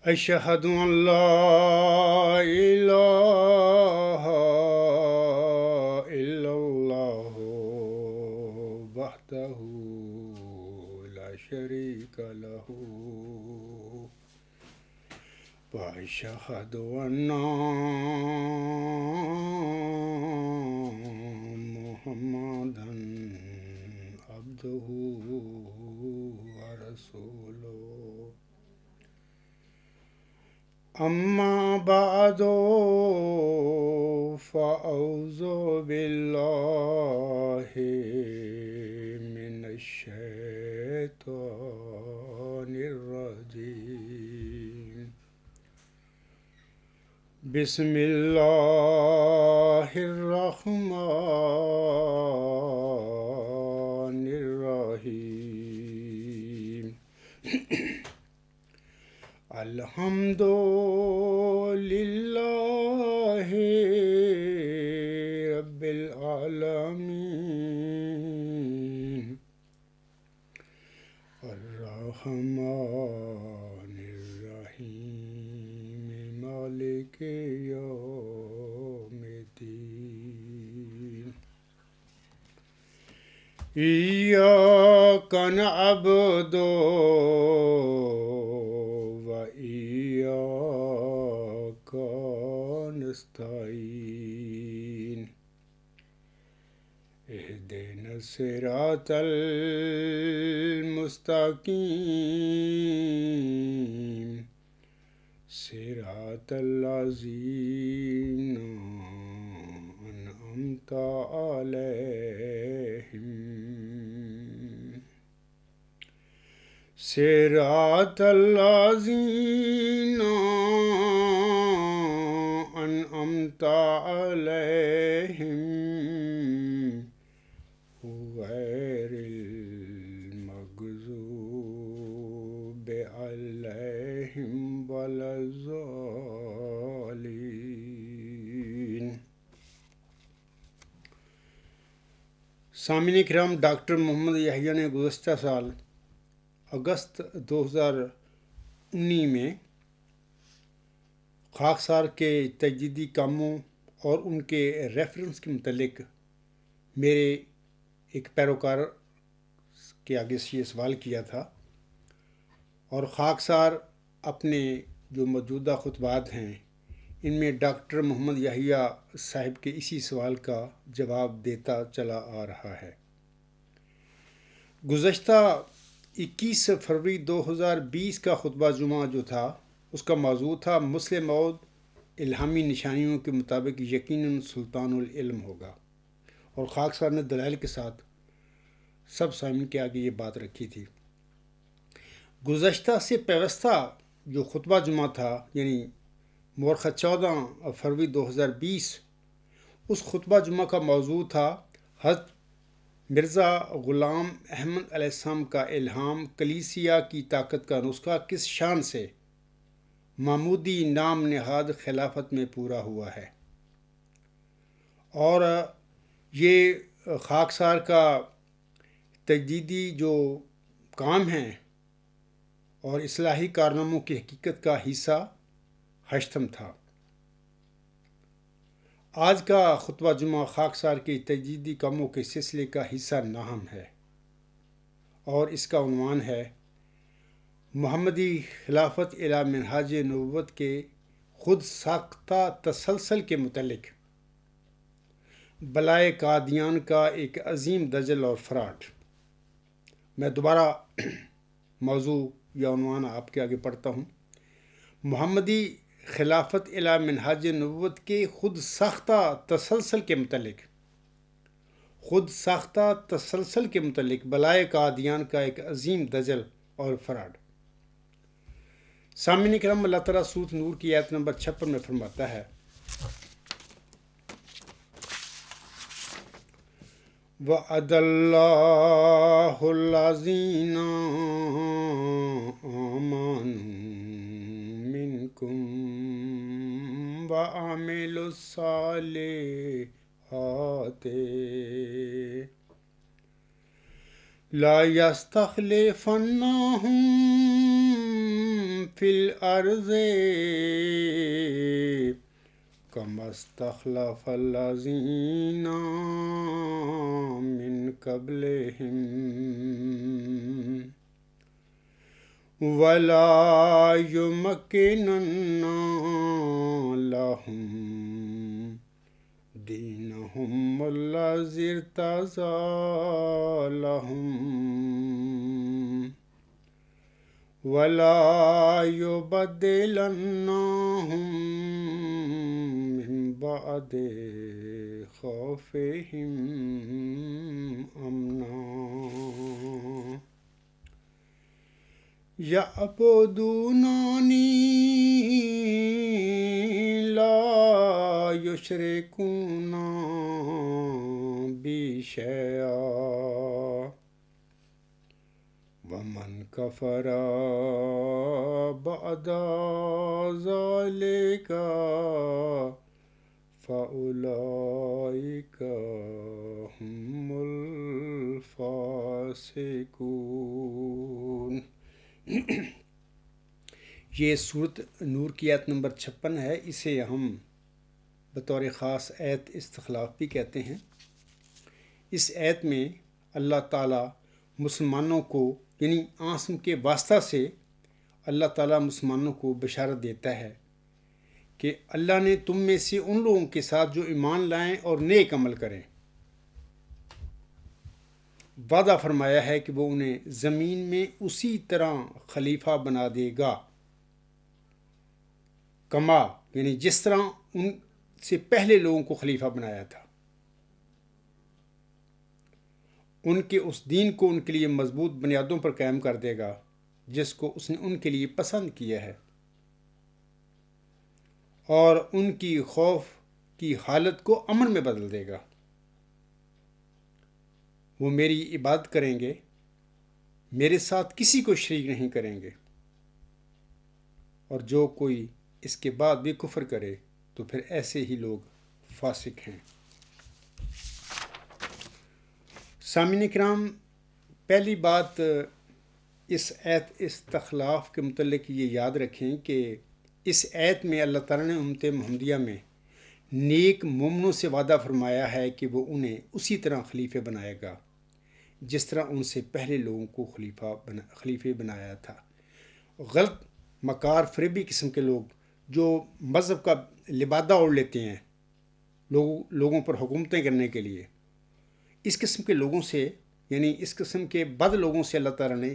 أشهد أن لا إله إلا الله وحده لا شريك له وأشهد أن محمدا عبده ورسوله أما بعد فأعوذ بالله من الشيطان الرجيم بسم الله الرحمن الرحيم الحمد لله رب العالمين الرحمن الرحيم مالك يوم الدين إياك نعبد وإياك نستعين اهدنا الصراط المستقيم صراط الذين أنعمت عليهم صراط الذين أنعمت عليهم غير المغضوب عليهم ولا الضالين۔ سامعین کرام، ڈاکٹر محمد یحییٰ نے گزشتہ سال اگست 2019 میں خاکسار کے تجدیدی کاموں اور ان کے ریفرنس کے متعلق میرے ایک پیروکار کے آگے سے یہ سوال کیا تھا، اور خاکسار اپنے جو موجودہ خطبات ہیں ان میں ڈاکٹر محمد یحییٰ صاحب کے اسی سوال کا جواب دیتا چلا آ رہا ہے۔ گزشتہ 21 فروری 2020 کا خطبہ جمعہ جو تھا اس کا موضوع تھا مسلم موعود الہامی نشانیوں کے مطابق یقیناً سلطان العلم ہوگا، اور خاکسار نے دلائل کے ساتھ سب سامعین کے آگے یہ بات رکھی تھی۔ گزشتہ سے پیوستہ جو خطبہ جمعہ تھا یعنی مورخہ 14 فروری 2020، اس خطبہ جمعہ کا موضوع تھا حضرت مرزا غلام احمد علیہ السلام کا الہام، کلیسیا کی طاقت کا نسخہ کس شان سے محمودی نام نہاد خلافت میں پورا ہوا ہے۔ اور یہ خاکسار کا تجدیدی جو کام ہیں اور اصلاحی کارناموں کی حقیقت کا حصہ ہشتم تھا۔ آج کا خطبہ جمعہ خاکسار کے تجدیدی کاموں کے سلسلے کا حصہ نہم ہے، اور اس کا عنوان ہے محمدی خلافت الی منہاج نبوت کے خود ساختہ تسلسل کے متعلق بلائے قادیان کا ایک عظیم دجل اور فراڈ۔ میں دوبارہ موضوع یا عنوان آپ کے آگے پڑھتا ہوں۔ محمدی خلافت الی منہاج نبوت کے خود ساختہ تسلسل کے متعلق بلائے قادیان کا ایک عظیم دجل اور فراڈ۔ سامعین کرام، اللہ تعالیٰ سورۃ نور کی آیت نمبر 56 میں فرماتا ہے وَعَدَ اللَّهُ الَّذِينَ آمَنُوا مِنكُمْ وَعَمِلُوا الصَّالِحَاتِ لا يستخلفنهم فی الارض کما استخلف الذین من قبلہم ولا یمکنن لہم دینہم الذی ارتضی لہم ولا یبدلنہم من بعد خوفہم امنا یعبدوننی لا یشرکون بی شیئا ومن کفر بعد ذلک فأولئک هم الفاسقون۔ یہ صورت نور کی آیت نمبر 56 ہے۔ اسے ہم بطور خاص آیت استخلاف بھی کہتے ہیں۔ اس آیت میں اللہ تعالیٰ مسلمانوں کو یعنی آسم کے واسطہ سے اللہ تعالیٰ مسلمانوں کو بشارت دیتا ہے کہ اللہ نے تم میں سے ان لوگوں کے ساتھ جو ایمان لائیں اور نیک عمل کریں وعدہ فرمایا ہے کہ وہ انہیں زمین میں اسی طرح خلیفہ بنا دے گا کما یعنی جس طرح ان سے پہلے لوگوں کو خلیفہ بنایا تھا۔ ان کے اس دین کو ان کے لیے مضبوط بنیادوں پر قائم کر دے گا جس کو اس نے ان کے لیے پسند کیا ہے، اور ان کی خوف کی حالت کو امن میں بدل دے گا۔ وہ میری عبادت کریں گے، میرے ساتھ کسی کو شریک نہیں کریں گے، اور جو کوئی اس کے بعد بھی کفر کرے تو پھر ایسے ہی لوگ فاسق ہیں۔ سامعین کرام، پہلی بات اس آیت استخلاف کے متعلق یہ یاد رکھیں کہ اس آیت میں اللہ تعالیٰ نے امت محمدیہ میں نیک مومنوں سے وعدہ فرمایا ہے کہ وہ انہیں اسی طرح خلیفے بنائے گا جس طرح ان سے پہلے لوگوں کو خلیفے بنایا تھا۔ غلط مکار فریبی قسم کے لوگ جو مذہب کا لبادہ اوڑھ لیتے ہیں لوگوں پر حکومتیں کرنے کے لیے، اس قسم کے لوگوں سے یعنی اس قسم کے بد لوگوں سے اللہ تعالیٰ نے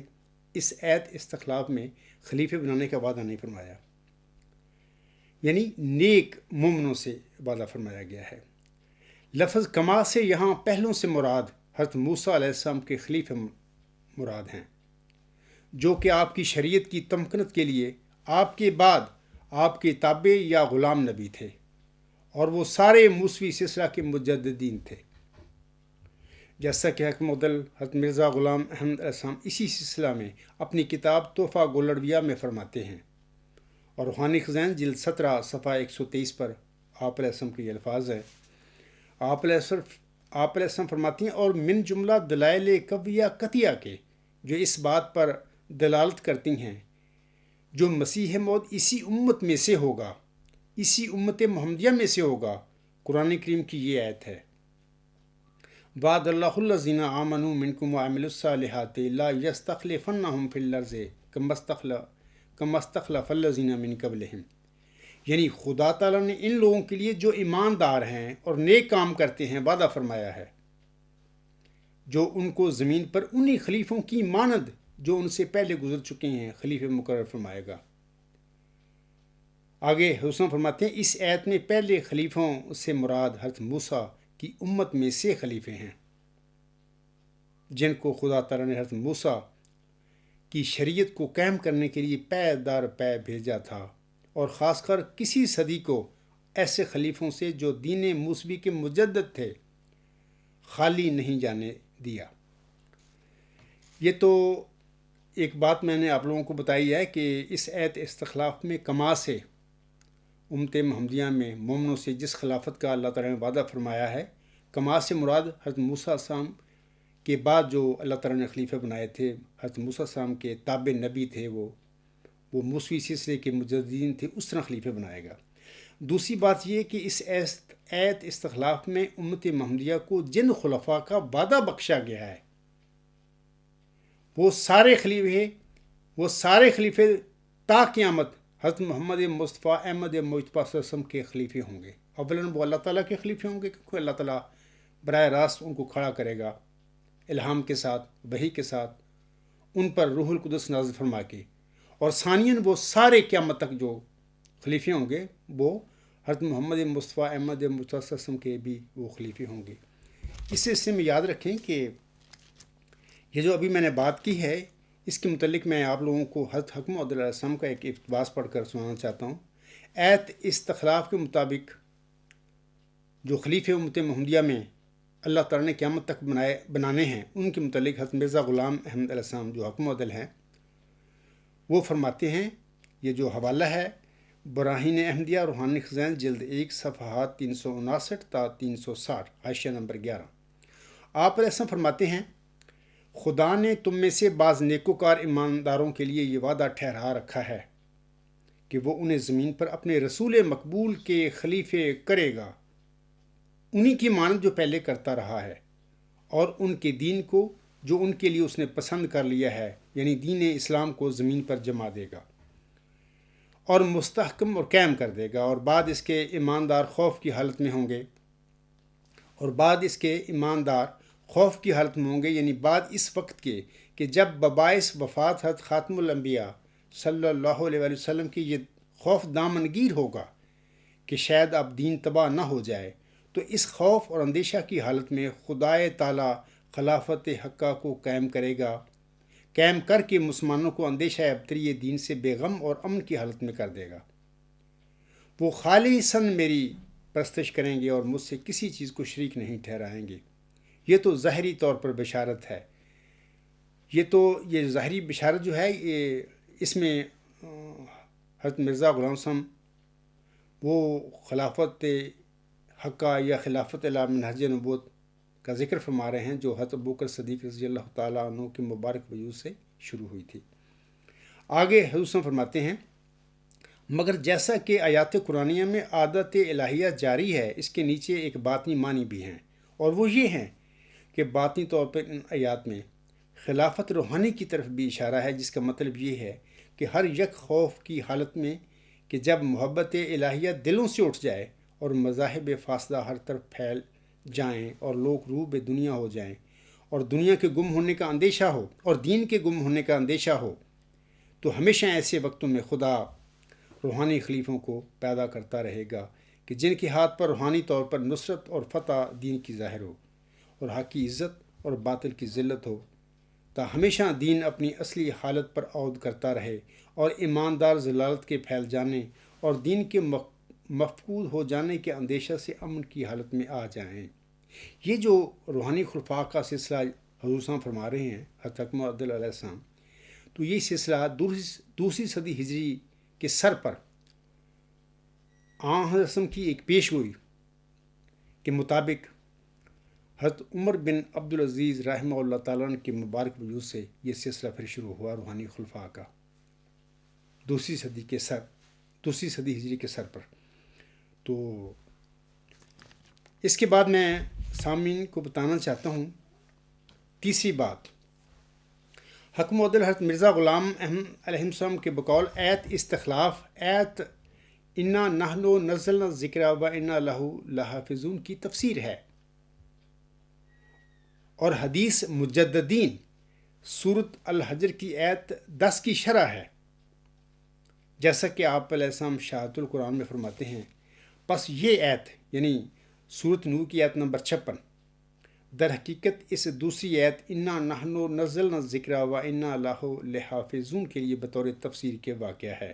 اس آیت استخلاف میں خلیفے بنانے کا وعدہ نہیں فرمایا، یعنی نیک مومنوں سے وعدہ فرمایا گیا ہے۔ لفظ کما سے یہاں پہلوں سے مراد حضرت موسیٰ علیہ السلام کے خلیفے مراد ہیں، جو کہ آپ کی شریعت کی تمکنت کے لیے آپ کے بعد آپ کے تابع یا غلام نبی تھے، اور وہ سارے موسوی سلسلہ کے مجددین تھے، جیسا کہ حکم عدل حضرت مرزا غلام احمد علیہ السلام اسی سلسلہ میں اپنی کتاب تحفہ گولڑویہ میں فرماتے ہیں، اور روحانی خزائن جلد 17 صفحہ 123 پر آپ علیہ السلام کے یہ الفاظ ہے۔ آپ علیہ السلام فرماتی ہیں، اور من جملہ دلائل قویہ قطعیہ کے جو اس بات پر دلالت کرتی ہیں جو مسیح موعود اسی امت میں سے ہوگا، اسی امت محمدیہ میں سے ہوگا، قرآن کریم کی یہ آیت ہے، وعد اللہ الذین آمنوا منکم وعملوا الصالحات لا یستخلفنہم فی الارض کما استخلف الذین من قبلہم۔ یعنی خدا تعالیٰ نے ان لوگوں کے لیے جو ایماندار ہیں اور نیک کام کرتے ہیں وعدہ فرمایا ہے جو ان کو زمین پر انہی خلیفوں کی مانند جو ان سے پہلے گزر چکے ہیں خلیفے مقرر فرمائے گا۔ آگے حسن فرماتے ہیں اس آیت میں پہلے خلیفوں سے مراد حضرت موسیٰ کی امت میں سے خلیفے ہیں جن کو خدا تعالیٰ نے حضرت موسیٰ کی شریعت کو قائم کرنے کے لیے پے در پے بھیجا تھا، اور خاص کر کسی صدی کو ایسے خلیفوں سے جو دین موسوی کے مجدد تھے خالی نہیں جانے دیا۔ یہ تو ایک بات میں نے آپ لوگوں کو بتائی ہے کہ اس آیت استخلاف میں کما سے امت محمدیہ میں مومنوں سے جس خلافت کا اللہ تعالیٰ نے وعدہ فرمایا ہے، کما سے مراد حضرت موسیٰ السلام کے بعد جو اللہ تعالیٰ نے خلیفہ بنائے تھے، حضرت موسیٰ السلام کے تابع نبی تھے وہ، وہ موسوی سلسلے کے مجددین تھے اس طرح خلیفہ بنائے گا۔ دوسری بات یہ کہ اس ایت استخلاف میں امت محمدیہ کو جن خلفاء کا وعدہ بخشا گیا ہے وہ سارے خلیفے تا قیامت حضرت محمد مصطفیٰ احمد مجتبیٰ صلی اللہ علیہ وسلم کے خلیفے ہوں گے۔ اولاً وہ اللہ تعالیٰ کے خلیفے ہوں گے کیونکہ اللہ تعالیٰ براہ راست ان کو کھڑا کرے گا الہام کے ساتھ، وحی کے ساتھ، ان پر روح القدس نازل فرما کے، اور ثانیاً وہ سارے قیامت تک جو خلیفے ہوں گے وہ حضرت محمد مصطفیٰ احمد مجتبیٰ صلی اللہ علیہ وسلم کے بھی وہ خلیفے ہوں گے۔ اس سلسلے میں یاد رکھیں کہ یہ جو ابھی میں نے بات کی ہے اس کے متعلق میں آپ لوگوں کو حضرت حکیم علیہ السلام کا ایک اقتباس پڑھ کر سنانا چاہتا ہوں۔ ایت استخلاف کے مطابق جو خلیفے امت محمدیہ میں اللہ تعالیٰ نے قیامت تک بنانے ہیں ان کے متعلق حضرت مرزا غلام احمد علیہ السلام جو حکیم عدل ہیں وہ فرماتے ہیں، یہ جو حوالہ ہے براہین احمدیہ روحانی خزائن جلد 1 صفحات 359 تا 360 حاشیہ نمبر 11۔ آپ علیہ السلام فرماتے ہیں، خدا نے تم میں سے بعض نیکوکار ایمانداروں کے لیے یہ وعدہ ٹھہرا رکھا ہے کہ وہ انہیں زمین پر اپنے رسول مقبول کے خلیفے کرے گا، انہی کی مانند جو پہلے کرتا رہا ہے، اور ان کے دین کو جو ان کے لیے اس نے پسند کر لیا ہے یعنی دین اسلام کو زمین پر جما دے گا اور مستحکم اور قائم کر دے گا، اور بعد اس کے ایماندار خوف کی حالت میں ہوں گے، یعنی بعد اس وقت کے کہ جب بباعث وفات حضرت خاتم الانبیاء صلی اللہ علیہ وآلہ وسلم کی یہ خوف دامنگیر ہوگا کہ شاید اب دین تباہ نہ ہو جائے، تو اس خوف اور اندیشہ کی حالت میں خدائے تعالیٰ خلافت حقہ کو قائم کرے گا، قائم کر کے مسلمانوں کو اندیشہ ابتری دین سے بے غم اور امن کی حالت میں کر دے گا۔ وہ خالصاً میری پرستش کریں گے اور مجھ سے کسی چیز کو شریک نہیں ٹھہرائیں گے۔ یہ تو ظاہری طور پر بشارت ہے، یہ ظاہری بشارت جو ہے اس میں حضرت مرزا غلام صاحب وہ خلافت حقہ یا خلافت علی منہج نبوت کا ذکر فرما رہے ہیں جو حضرت ابوبکر صدیق رضی اللہ تعالیٰ عنہ کے مبارک وجود سے شروع ہوئی تھی۔ آگے حضور صاحب فرماتے ہیں، مگر جیسا کہ آیات قرآنیہ میں عادت الہیہ جاری ہے، اس کے نیچے ایک باطنی معنی بھی ہیں، اور وہ یہ ہیں کہ باطنی طور پر ان آیات میں خلافت روحانی کی طرف بھی اشارہ ہے، جس کا مطلب یہ ہے کہ ہر یک خوف کی حالت میں کہ جب محبت الہیہ دلوں سے اٹھ جائے اور مذاہب فاسدہ ہر طرف پھیل جائیں اور لوگ روح بے دنیا ہو جائیں اور دنیا کے گم ہونے کا اندیشہ ہو اور دین کے گم ہونے کا اندیشہ ہو، تو ہمیشہ ایسے وقتوں میں خدا روحانی خلیفوں کو پیدا کرتا رہے گا کہ جن کے ہاتھ پر روحانی طور پر نصرت اور فتح دین کی ظاہر ہو اور حق کی عزت اور باطل کی ذلت ہو، تا ہمیشہ دین اپنی اصلی حالت پر عود کرتا رہے اور ایماندار ضلالت کے پھیل جانے اور دین کے مفقود ہو جانے کے اندیشہ سے امن کی حالت میں آ جائیں۔ یہ جو روحانی خلفاء کا سلسلہ حضور صاحب فرما رہے ہیں حضرت حکیم علیہ السلام، تو یہ سلسلہ دوسری صدی ہجری کے سر پر حضرت کی ایک پیش گوئی کے مطابق حضرت عمر بن عبدالعزیز رحمہ اللہ تعالیٰ کے مبارک وجود سے یہ سلسلہ پھر شروع ہوا روحانی خلفاء کا دوسری صدی ہجری کے سر پر۔ تو اس کے بعد میں سامعین کو بتانا چاہتا ہوں تیسری بات، حکم عدل حضرت مرزا غلام احمد علیہ السلام کے بقول ایت استخلاف، ایت انا نحن نزلنا الذکر و انا لہ لحافظون کی تفسیر ہے، اور حدیث مجددین سورۃ الحجر کی ایت 10 کی شرح ہے، جیسا کہ آپ علیہ السلام شاہد القرآن میں فرماتے ہیں۔ پس یہ ایت یعنی سورۃ نور کی ایت نمبر 56 در حقیقت اس دوسری ایت انا نحن نزلنا الذکر و انا لہ لحافظون کے لیے بطور تفسیر کے واقعہ ہے،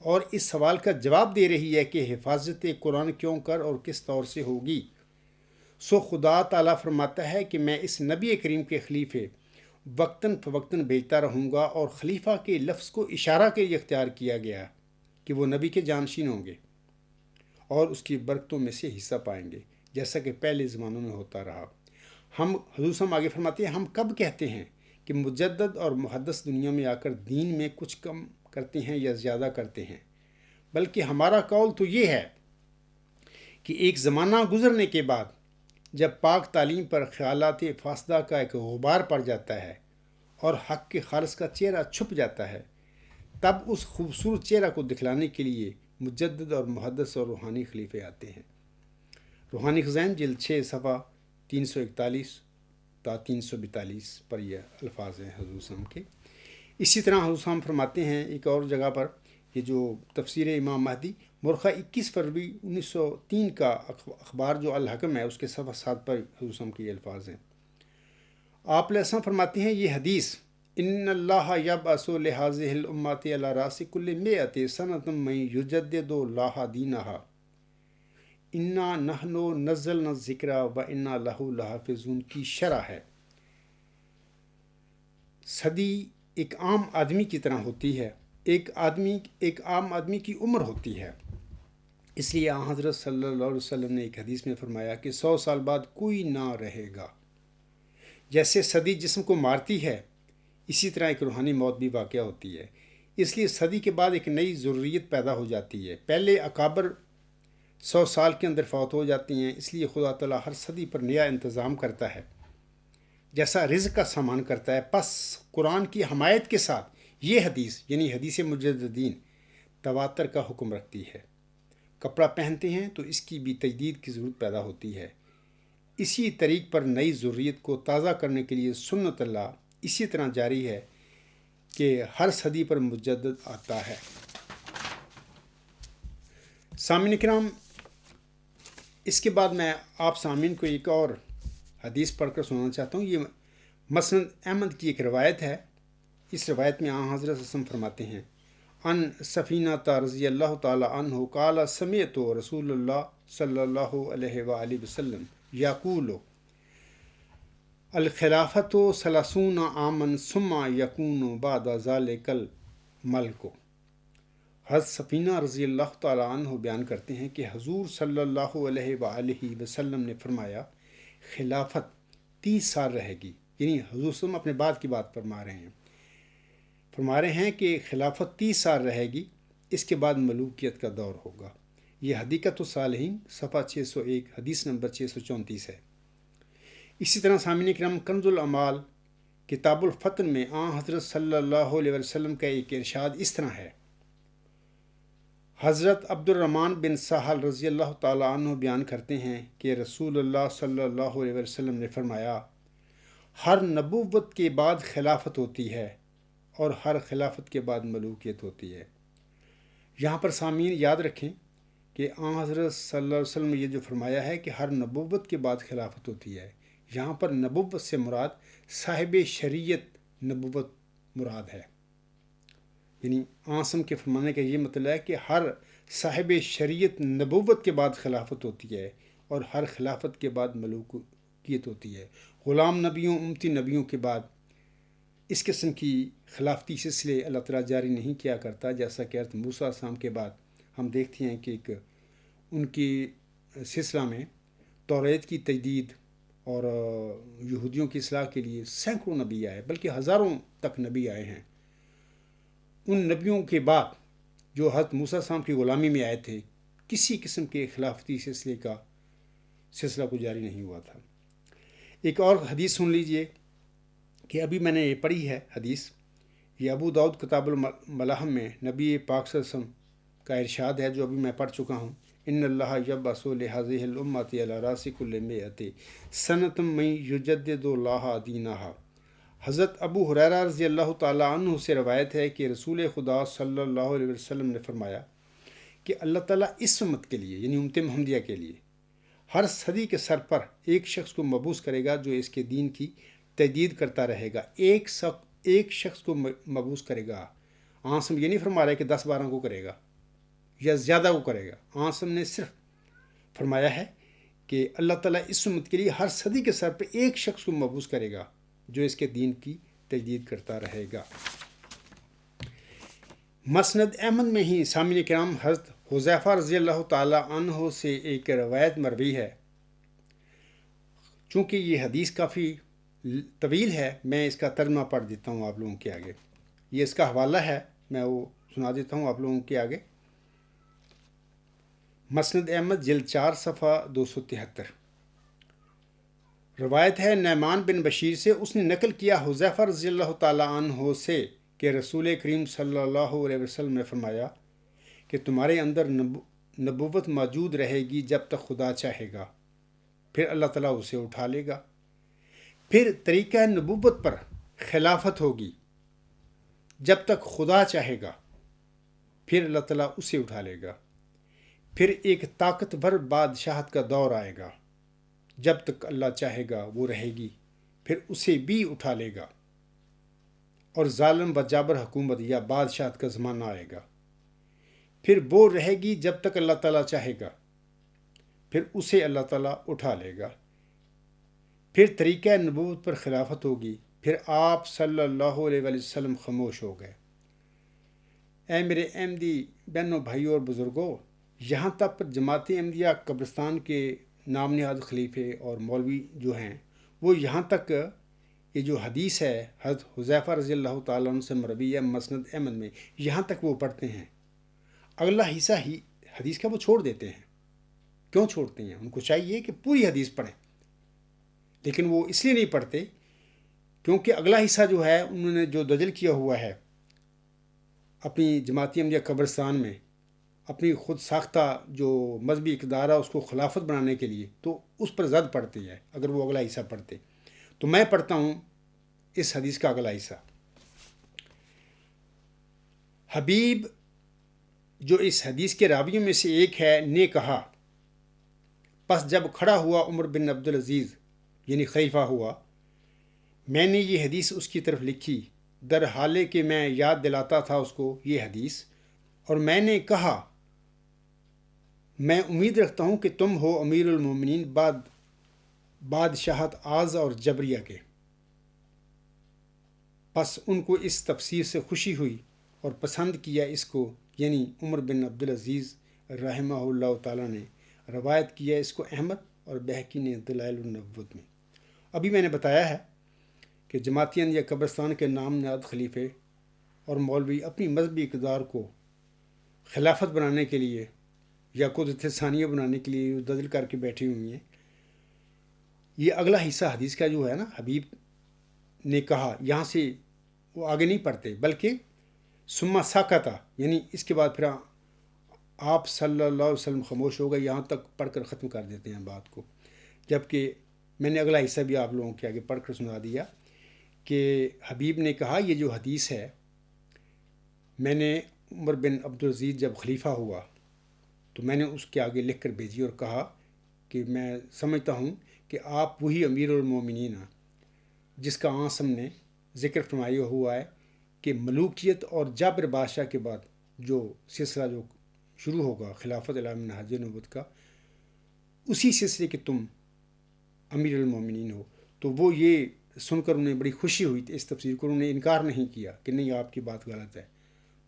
اور اس سوال کا جواب دے رہی ہے کہ حفاظت قرآن کیوں کر اور کس طور سے ہوگی۔ سو خدا تعالیٰ فرماتا ہے کہ میں اس نبی کریم کے خلیفے وقتاً فوقتاً بھیجتا رہوں گا، اور خلیفہ کے لفظ کو اشارہ کے لیے اختیار کیا گیا کہ وہ نبی کے جانشین ہوں گے اور اس کی برکتوں میں سے حصہ پائیں گے، جیسا کہ پہلے زمانوں میں ہوتا رہا۔ ہم حضور صاحب آگے فرماتے ہیں، ہم کب کہتے ہیں کہ مجدد اور محدث دنیا میں آ کر دین میں کچھ کرتے ہیں یا زیادہ کرتے ہیں، بلکہ ہمارا قول تو یہ ہے کہ ایک زمانہ گزرنے کے بعد جب پاک تعلیم پر خیالات فاسدہ کا ایک غبار پڑ جاتا ہے اور حق کے خالص کا چہرہ چھپ جاتا ہے، تب اس خوبصورت چہرہ کو دکھلانے کے لیے مجدد اور محدث اور روحانی خلیفے آتے ہیں۔ روحانی خزائن جلد 6 صفحہ 341 تا 342 پر یہ الفاظ ہیں حضور صلی اللہ علیہ وسلم کے۔ اسی طرح حضور صلی اللہ علیہ وسلم فرماتے ہیں ایک اور جگہ پر، یہ جو تفسیر امام مہدی مرخہ 21 فروری 1903 کا اخبار جو الحکم ہے اس کے صفحہ 7 پر حضور صلی اللہ علیہ وسلم کے یہ الفاظ ہیں۔ آپ علیہ السلام فرماتے ہیں یہ حدیث، ان اللہ یبعث لہذہ الامت علی راس کل مئۃ سنۃ من یجدد لہا دینہا انا نحن نزلنا الذکر و انا لہ لحافظون کی شرح ہے۔ صدی ایک عام آدمی کی طرح ہوتی ہے، ایک عام آدمی کی عمر ہوتی ہے، اس لیے آن حضرت صلی اللہ علیہ وسلم نے ایک حدیث میں فرمایا کہ 100 سال بعد کوئی نہ رہے گا۔ جیسے صدی جسم کو مارتی ہے، اسی طرح ایک روحانی موت بھی واقع ہوتی ہے۔ اس لیے صدی کے بعد ایک نئی ضروریت پیدا ہو جاتی ہے۔ پہلے اکابر 100 سال کے اندر فوت ہو جاتی ہیں، اس لیے خدا تعالیٰ ہر صدی پر نیا انتظام کرتا ہے، جیسا رزق کا سامان کرتا ہے۔ پس قرآن کی حمایت کے ساتھ یہ حدیث یعنی حدیث مجددین تواتر کا حکم رکھتی ہے۔ کپڑا پہنتے ہیں تو اس کی بھی تجدید کی ضرورت پیدا ہوتی ہے۔ اسی طریق پر نئی ضروریت کو تازہ کرنے کے لیے سنت اللہ اسی طرح جاری ہے کہ ہر صدی پر مجدد آتا ہے۔ سامعین کرام، اس کے بعد میں آپ سامعین کو ایک اور حدیث پڑھ کر سنانا چاہتا ہوں۔ یہ مسند احمد کی ایک روایت ہے۔ اس روایت میں آن حضرت صلی اللہ علیہ وسلم فرماتے ہیں، ان سفینہ رضی اللہ تعالی عنہ قال سمعت رسول اللہ صلی اللہ علیہ وآلہ وسلم یقول الخلافۃ 30 عاما ثم یکون بعد ذلک الملک۔ حضرت سفینہ رضی اللہ تعالی عنہ بیان کرتے ہیں کہ حضور صلی اللہ علیہ وآلہ وسلم نے فرمایا خلافت 30 سال رہے گی، یعنی حضور صلی اللہ علیہ وسلم اپنے بعد کی بات فرما رہے ہیں کہ خلافت 30 سال رہے گی، اس کے بعد ملوکیت کا دور ہوگا۔ یہ حدیقۃ الصالحین صفحہ 601 حدیث نمبر 634 ہے۔ اسی طرح سامعین کرام، کنز الاعمال کتاب الفتن میں آن حضرت صلی اللہ علیہ وسلم کا ایک ارشاد اس طرح ہے۔ حضرت عبد الرحمن بن سہل رضی اللہ تعالیٰ عنہ بیان کرتے ہیں کہ رسول اللہ صلی اللہ علیہ وسلم نے فرمایا ہر نبوت کے بعد خلافت ہوتی ہے اور ہر خلافت کے بعد ملوکیت ہوتی ہے۔ یہاں پر سامعین یاد رکھیں کہ آن حضرت صلی اللہ علیہ وسلم نے یہ جو فرمایا ہے کہ ہر نبوت کے بعد خلافت ہوتی ہے، یہاں پر نبوت سے مراد صاحب شریعت نبوت مراد ہے۔ یعنی آسم کے فرمانے کا یہ مطلب ہے کہ ہر صاحب شریعت نبوت کے بعد خلافت ہوتی ہے اور ہر خلافت کے بعد ملوکیت ہوتی ہے۔ غلام نبیوں امتی نبیوں کے بعد اس قسم کی خلافتی سلسلے اللہ تعالیٰ جاری نہیں کیا کرتا، جیسا کہ حضرت موسیٰ علیہ السلام کے بعد ہم دیکھتے ہیں کہ ان کی سلسلہ میں توریت کی تجدید اور یہودیوں کی اصلاح کے لیے سینکڑوں نبی آئے، بلکہ ہزاروں تک نبی آئے ہیں۔ ان نبیوں کے بعد جو حضرت موسیٰ علیہ السلام کی غلامی میں آئے تھے، کسی قسم کے خلافتی سلسلہ کو جاری نہیں ہوا تھا۔ ایک اور حدیث سن لیجئے کہ ابھی میں نے یہ پڑھی ہے حدیث، یہ ابو داؤد کتاب الملاحم میں نبی پاک صلی اللہ علیہ وسلم کا ارشاد ہے جو ابھی میں پڑھ چکا ہوں۔ ان اللہ یبعث لہذہ الامت علی راس کل مئۃ سنۃ من یجدد لہا دینہا۔ حضرت ابو ہریرہ رضی اللہ تعالیٰ عنہ سے روایت ہے کہ رسول خدا صلی اللہ علیہ وسلم نے فرمایا کہ اللہ تعالیٰ اس امت کے لیے یعنی امت محمدیہ کے لیے ہر صدی کے سر پر ایک شخص کو مبعوث کرے گا جو اس کے دین کی تجدید کرتا رہے گا۔ ایک شخص کو مبعوث کرے گا۔ آنسم یہ نہیں فرما رہا ہے کہ 10-12 کو کرے گا یا زیادہ کو کرے گا۔ آنسم نے صرف فرمایا ہے کہ اللہ تعالیٰ اس امت کے لیے ہر صدی کے سر پہ ایک شخص کو مبعوث کرے گا جو اس کے دین کی تجدید کرتا رہے گا۔ مسند احمد میں ہی سامعین کرام حضرت حذیفہ رضی اللہ تعالیٰ عنہ سے ایک روایت مروی ہے۔ چونکہ یہ حدیث کافی طویل ہے، میں اس کا ترجمہ پڑھ دیتا ہوں آپ لوگوں کے آگے۔ یہ اس کا حوالہ ہے میں وہ سنا دیتا ہوں آپ لوگوں کے آگے۔ مسند احمد جلد 4 صفحہ 273 روایت ہے نعمان بن بشیر سے، اس نے نقل کیا حذیفہ رضی اللہ تعالیٰ عنہ سے کہ رسول کریم صلی اللہ علیہ وسلم نے فرمایا کہ تمہارے اندر نبوت موجود رہے گی جب تک خدا چاہے گا، پھر اللہ تعالیٰ اسے اٹھا لے گا۔ پھر طریقہ نبوت پر خلافت ہوگی جب تک خدا چاہے گا، پھر اللہ تعالیٰ اسے اٹھا لے گا۔ پھر ایک طاقتور بادشاہت کا دور آئے گا، جب تک اللہ چاہے گا وہ رہے گی، پھر اسے بھی اٹھا لے گا۔ اور ظالم و جابر حکومت یا بادشاہت کا زمانہ آئے گا، پھر وہ رہے گی جب تک اللہ تعالیٰ چاہے گا، پھر اسے اللہ تعالیٰ اٹھا لے گا۔ پھر طریقہ نبوت پر خلافت ہوگی، پھر آپ صلی اللہ علیہ وآلہ وسلم خاموش ہو گئے۔ اے میرے احمدی بہنوں، بھائیوں اور بزرگوں، یہاں تک پر جماعت احمدیہ قبرستان کے نام نہاد خلیفے اور مولوی جو ہیں، وہ یہاں تک یہ جو حدیث ہے حضرت حذیفہ رضی اللہ تعالیٰ عنہ سے مروی ہے مسند احمد میں، یہاں تک وہ پڑھتے ہیں، اگلا حصہ ہی حدیث کا وہ چھوڑ دیتے ہیں۔ کیوں چھوڑتے ہیں؟ ان کو چاہیے کہ پوری حدیث پڑھیں، لیکن وہ اس لیے نہیں پڑھتے کیونکہ اگلا حصہ جو ہے انہوں نے جو دجل کیا ہوا ہے اپنی جماعت احمدیہ قبرستان میں، اپنی خود ساختہ جو مذہبی اقدار ہے اس کو خلافت بنانے کے لیے، تو اس پر زد پڑتی ہے اگر وہ اگلا حصہ پڑھتے۔ تو میں پڑھتا ہوں اس حدیث کا اگلا حصہ۔ حبیب جو اس حدیث کے راویوں میں سے ایک ہے نے کہا، پس جب کھڑا ہوا عمر بن عبدالعزیز یعنی خلیفہ ہوا، میں نے یہ حدیث اس کی طرف لکھی، در حالے کہ میں یاد دلاتا تھا اس کو یہ حدیث، اور میں نے کہا میں امید رکھتا ہوں کہ تم ہو امیر المومنین بعد بادشاہت آز اور جبریہ کے۔ پس ان کو اس تفسیر سے خوشی ہوئی اور پسند کیا اس کو، یعنی عمر بن عبدالعزیز رحمہ اللہ تعالیٰ نے روایت کیا اس کو احمد اور بہقی نے دلائل النبوت میں۔ ابھی میں نے بتایا ہے کہ جماعتین یا قبرستان کے نام نہاد خلیفے اور مولوی اپنی مذہبی اقدار کو خلافت بنانے کے لیے یا قدرت ثانیہ بنانے کے لیے دجل کر کے بیٹھی ہوئی ہیں۔ یہ اگلا حصہ حدیث کا جو ہے نا، حبیب نے کہا، یہاں سے وہ آگے نہیں پڑھتے بلکہ ثم سکت، یعنی اس کے بعد پھر آپ صلی اللہ علیہ وسلم خاموش ہو گئے، یہاں تک پڑھ کر ختم کر دیتے ہیں بات کو۔ جبکہ میں نے اگلا حصہ بھی آپ لوگوں کے آگے پڑھ کر سنا دیا کہ حبیب نے کہا یہ جو حدیث ہے، میں نے عمر بن عبدالعزیز جب خلیفہ ہوا تو میں نے اس کے آگے لکھ کر بھیجی اور کہا کہ میں سمجھتا ہوں کہ آپ وہی امیر المومنین ہیں جس کا عاصم نے ذکر فرمایا ہوا ہے کہ ملوکیت اور جابر بادشاہ کے بعد جو سلسلہ جو شروع ہوگا خلافت علی منہاج نبوت کا، اسی سلسلے کے تم امیر المومنین ہو۔ تو وہ یہ سن کر انہیں بڑی خوشی ہوئی تھی، اس تفسیر کو انہوں نے انکار نہیں کیا کہ نہیں آپ کی بات غلط ہے،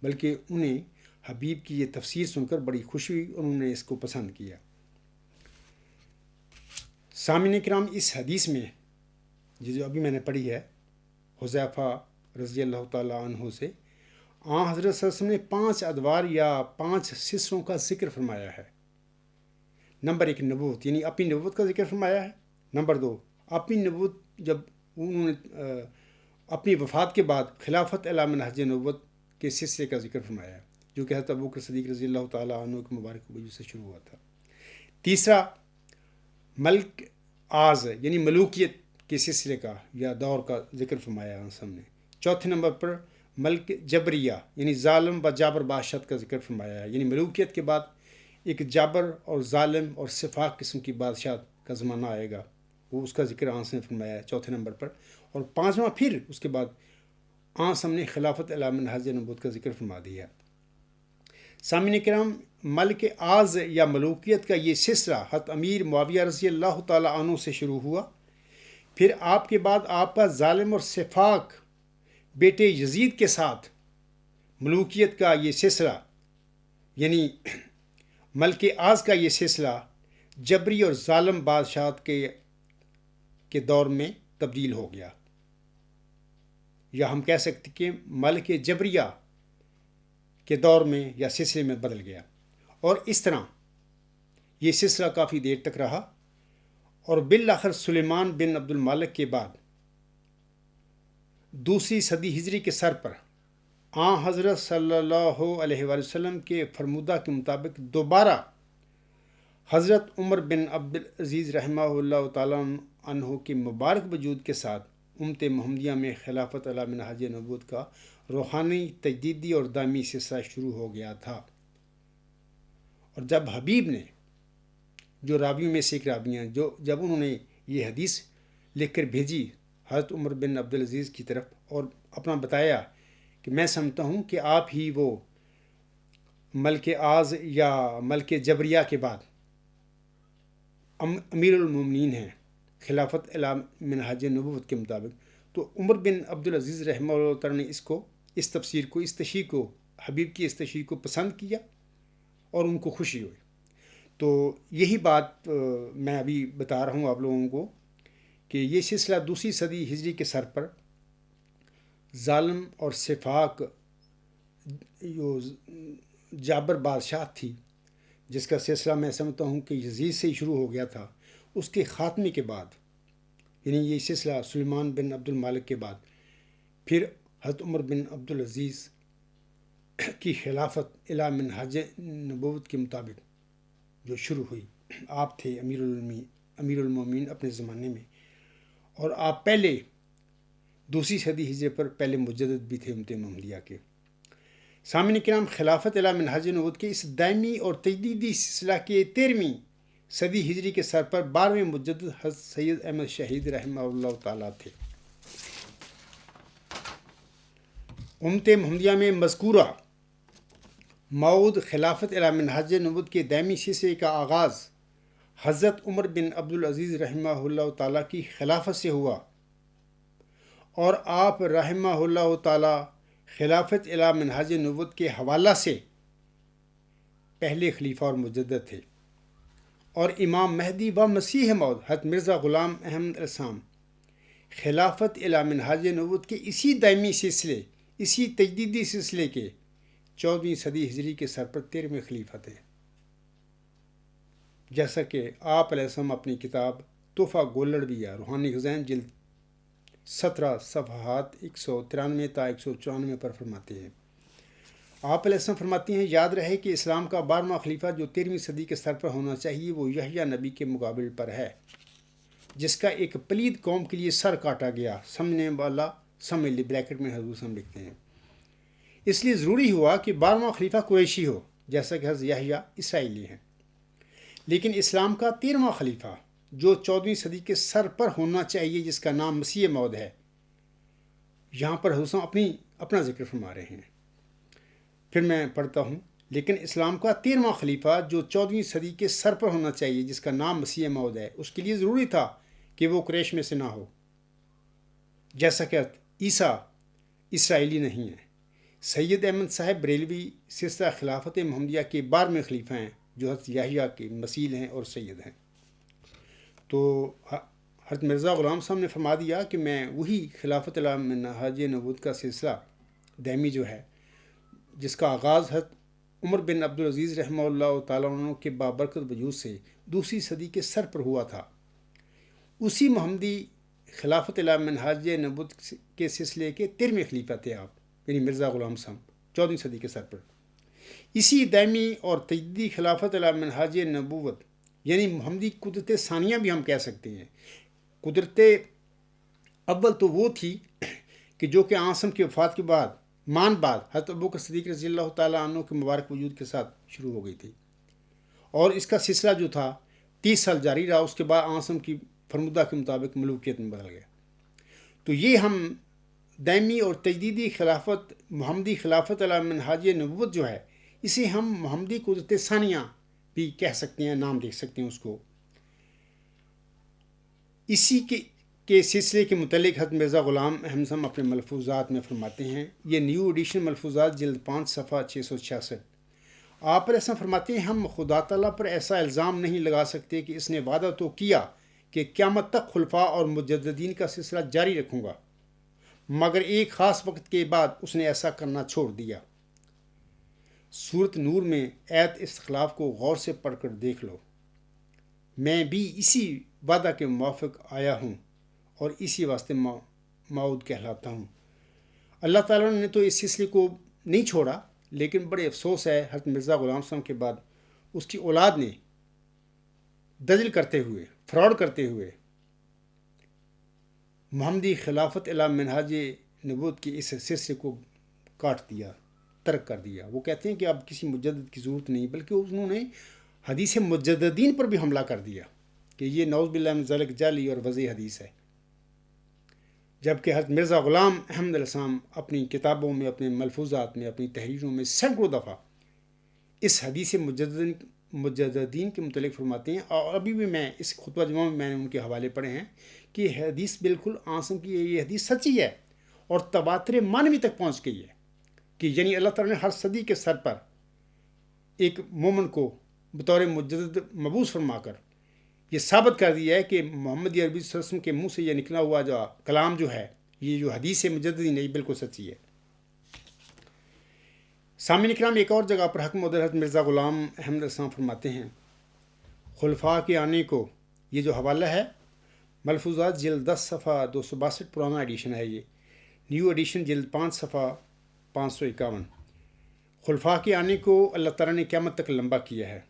بلکہ انہیں حبیب کی یہ تفسیر سن کر بڑی خوشی ہوئی، انہوں نے اس کو پسند کیا۔ سامعین کرام، اس حدیث میں جو ابھی میں نے پڑھی ہے حذیفہ رضی اللہ تعالیٰ عنہ سے، حضرت صلی اللہ علیہ وسلم نے 5 ادوار یا 5 سلسلوں کا ذکر فرمایا ہے۔ نمبر 1 نبوت، یعنی اپنی نبوت کا ذکر فرمایا ہے۔ نمبر 2 اپنی نبوت جب انہوں نے اپنی وفات کے بعد خلافت علی منہج نبوت کے سلسلے کا ذکر فرمایا ہے، جو کہ حضرت ابوبکر صدیق رضی اللہ تعالیٰ عنہ کے مبارک وجہ سے شروع ہوا تھا۔ تیسرا ملک آز یعنی ملوکیت کے سلسلے کا یا دور کا ذکر فرمایا ہم نے۔ چوتھے نمبر پر ملک جبریہ یعنی ظالم و جابر بادشاہت کا ذکر فرمایا ہے، یعنی ملوکیت کے بعد ایک جابر اور ظالم اور سفاق قسم کی بادشاہت کا زمانہ آئے گا، وہ اس کا ذکر آنس نے فرمایا ہے چوتھے نمبر پر۔ اور 5واں پھر اس کے بعد آنس ہم نے خلافت علی منہج نبوت کا ذکر فرما دیا۔ سامعین کرام، ملک آز یا ملوکیت کا یہ سلسلہ حضرت امیر معاویہ رضی اللہ تعالیٰ عنہ سے شروع ہوا، پھر آپ کے بعد آپ کا ظالم اور سفاق بیٹے یزید کے ساتھ ملوکیت کا یہ سلسلہ یعنی ملک آز کا یہ سلسلہ جبری اور ظالم بادشاہت کے دور میں تبدیل ہو گیا، یا ہم کہہ سکتے کہ ملک جبریہ کے دور میں یا سلسلے میں بدل گیا، اور اس طرح یہ سلسلہ کافی دیر تک رہا، اور بالآخر سلیمان بن عبد المالک کے بعد دوسری صدی ہجری کے سر پر حضرت صلی اللہ علیہ وآلہ وسلم کے فرمودہ کے مطابق دوبارہ حضرت عمر بن عبد العزیز رحمہ اللہ تعالیٰ عنہ کے مبارک وجود کے ساتھ امت محمدیہ میں خلافت علی منہاج نبوت کا روحانی، تجدیدی اور دائمی سلسلہ شروع ہو گیا تھا۔ اور جب حبیب نے، جو راویوں میں سے ایک راوی ہیں، جب انہوں نے یہ حدیث لکھ کر بھیجی حضرت عمر بن عبد العزیز کی طرف اور اپنا بتایا کہ میں سمجھتا ہوں کہ آپ ہی وہ ملک آز یا ملک جبریہ کے بعد امیر المومنین ہیں خلافت الی منہاج نبوت کے مطابق، تو عمر بن عبد العزیز رحمہ اللہ تعالیٰ نے اس تفسیر کو، اس تشریح کو، حبیب کی اس تشریح کو پسند کیا اور ان کو خوشی ہوئی۔ تو یہی بات میں ابھی بتا رہا ہوں آپ لوگوں کو کہ یہ سلسلہ دوسری صدی ہجری کے سر پر ظالم اور سفاک جو جابر بادشاہ تھی، جس کا سلسلہ میں سمجھتا ہوں کہ یزید سے ہی شروع ہو گیا تھا، اس کے خاتمے کے بعد، یعنی یہ سلسلہ سلیمان بن عبد المالک کے بعد پھر حضرت عمر بن عبد العزیز کی خلافت الی منہاج نبوت کے مطابق جو شروع ہوئی۔ آپ تھے امیر المومنین اپنے زمانے میں، اور آپ پہلے دوسری صدی ہجری پر پہلے مجدد بھی تھے امت محمدیہ کے۔ سامعین کرام، خلافت الی منہاج نبوت کے اس دائمی اور تجدیدی سلسلہ کے 13ویں صدی ہجری کے سر پر 12ویں مجدد حضرت سید احمد شہید رحمہ اللہ تعالیٰ تھے۔ امت محمدیہ میں مذکورہ موعود خلافت الی منہاج نبوت کے دائمی سلسلے کا آغاز حضرت عمر بن عبد العزیز رحمہ اللہ تعالیٰ کی خلافت سے ہوا، اور آپ رحمہ اللہ تعالیٰ خلافت الی منہاج نبوت کے حوالہ سے پہلے خلیفہ اور مجدد تھے، اور امام مہدی و مسیح موعود حضرت مرزا غلام احمد علیہ السلام خلافت الی منہاج نبوت کے اسی دائمی سلسلے، اسی تجدیدی سلسلے کے 14ویں صدی ہجری کے سر پر 13ویں خلیفہ تھے۔ جیسا کہ آپ علیہ السلام اپنی کتاب تحفہ گولڑویہ روحانی خزائن جلد 17 صفحات 193 تا 194 پر فرماتے ہیں۔ آپ علیہ السلام فرماتے ہیں، یاد رہے کہ اسلام کا 12واں خلیفہ جو 13ویں صدی کے سر پر ہونا چاہیے وہ یحییٰ نبی کے مقابل پر ہے، جس کا ایک پلید قوم کے لیے سر کاٹا گیا، سمجھنے والا سمجھ لے، بریکٹ میں حضور ہم لکھتے ہیں۔ اس لیے ضروری ہوا کہ 12واں خلیفہ قریشی ہو، جیسا کہ حضرت یحییٰ اسرائیلی ہیں۔ لیکن اسلام کا 13واں خلیفہ جو 14ویں صدی کے سر پر ہونا چاہیے، جس کا نام مسیح موعود ہے، یہاں پر حضور اپنا ذکر فرما رہے ہیں۔ پھر میں پڑھتا ہوں، لیکن اسلام کا 13واں خلیفہ جو 14ویں صدی کے سر پر ہونا چاہیے، جس کا نام مسیح موعود ہے، اس کے لیے ضروری تھا کہ وہ قریش میں سے نہ ہو، جیسا کہ عیسیٰ اسرائیلی نہیں ہے۔ سید احمد صاحب بریلوی سلسلہ خلافت محمدیہ کے 12ویں خلیفہ ہیں، جو حضرت یحییٰ کے مثیل ہیں اور سید ہیں۔ تو حضرت مرزا غلام صاحب نے فرما دیا کہ میں وہی خلافت الی منہاج نبوت کا سلسلہ دائمی جو ہے، جس کا آغاز حضرت عمر بن عبد العزیز رحمہ اللہ تعالیٰ عنہ کے بابرکت وجود سے دوسری صدی کے سر پر ہوا تھا، اسی محمدی خلافت الی منہاج نبوت کے سلسلے کے 13ویں خلیفہ تھے آپ، یعنی مرزا غلام صاحب 14ویں صدی کے سر پر۔ اسی دائمی اور تجدیدی خلافت الی منہاج نبوت یعنی محمدی قدرت ثانیہ بھی ہم کہہ سکتے ہیں۔ قدرت اول تو وہ تھی کہ جو کہ آنسم کی وفات کے بعد حضرت ابوبکر صدیق رضی اللہ تعالیٰ عنہ کے مبارک وجود کے ساتھ شروع ہو گئی تھی، اور اس کا سلسلہ جو تھا 30 سال جاری رہا، اس کے بعد آنسم کی فرمودہ کے مطابق ملوکیت میں بدل گیا۔ تو یہ ہم دائمی اور تجدیدی خلافت، محمدی خلافت علی منہاج نبوت جو ہے، اسے ہم محمدی قدرت ثانیہ بھی کہہ سکتے ہیں، نام دے سکتے ہیں اس کو۔ اسی کے سلسلے کے متعلق حضرت مرزا غلام احمد صاحب اپنے ملفوظات میں فرماتے ہیں، یہ نیو ایڈیشن ملفوظات جلد 5 صفحہ 666۔ آپ پر ایسا فرماتے ہیں، ہم خدا تعالیٰ پر ایسا الزام نہیں لگا سکتے کہ اس نے وعدہ تو کیا کہ قیامت تک خلفاء اور مجددین کا سلسلہ جاری رکھوں گا، مگر ایک خاص وقت کے بعد اس نے ایسا کرنا چھوڑ دیا۔ سورت نور میں ایت استخلاف کو غور سے پڑھ کر دیکھ لو۔ میں بھی اسی وعدہ کے موافق آیا ہوں اور اسی واسطے موعود کہلاتا ہوں۔ اللہ تعالیٰ نے تو اس سلسلے کو نہیں چھوڑا، لیکن بڑے افسوس ہے حضرت مرزا غلام صاحب کے بعد اس کی اولاد نے دجل کرتے ہوئے، فراڈ کرتے ہوئے محمدی خلافت الی منہاج نبوت کے اس سلسلے کو کاٹ دیا، ترک کر دیا۔ وہ کہتے ہیں کہ اب کسی مجدد کی ضرورت نہیں، بلکہ انہوں نے حدیث مجددین پر بھی حملہ کر دیا کہ یہ نعوذ باللہ من ذالک جعلی اور وضعی حدیث ہے، جبکہ حضرت مرزا غلام احمد علیہ السلام اپنی کتابوں میں، اپنے ملفوظات میں، اپنی تحریروں میں سینکڑوں دفعہ اس حدیث مجددین کے متعلق فرماتے ہیں، اور ابھی بھی میں اس خطبہ جمعہ میں نے ان کے حوالے پڑھے ہیں کہ یہ حدیث بالکل آسم کی ہے، یہ حدیث سچی ہے اور تواتر مانوی تک پہنچ گئی ہے کہ یعنی اللہ تعالیٰ نے ہر صدی کے سر پر ایک مومن کو بطور مجدد مبعوث فرما کر یہ ثابت کر دیا ہے کہ محمد عربی صلی اللہ علیہ وسلم کے منہ سے یہ نکلا ہوا جو کلام جو ہے، یہ جو حدیث مجددین ہے، یہ بالکل سچی ہے۔ سامعین کرام، ایک اور جگہ پر حکم حضرت مرزا غلام احمد علیہ السلام فرماتے ہیں خلفاء کے آنے کو، یہ جو حوالہ ہے ملفوظات جلد 10 صفحہ 262، پرانا ایڈیشن ہے، یہ نیو ایڈیشن جلد 5 صفحہ 551۔ خلفاء کے آنے کو اللہ تعالیٰ نے قیامت تک لمبا کیا ہے،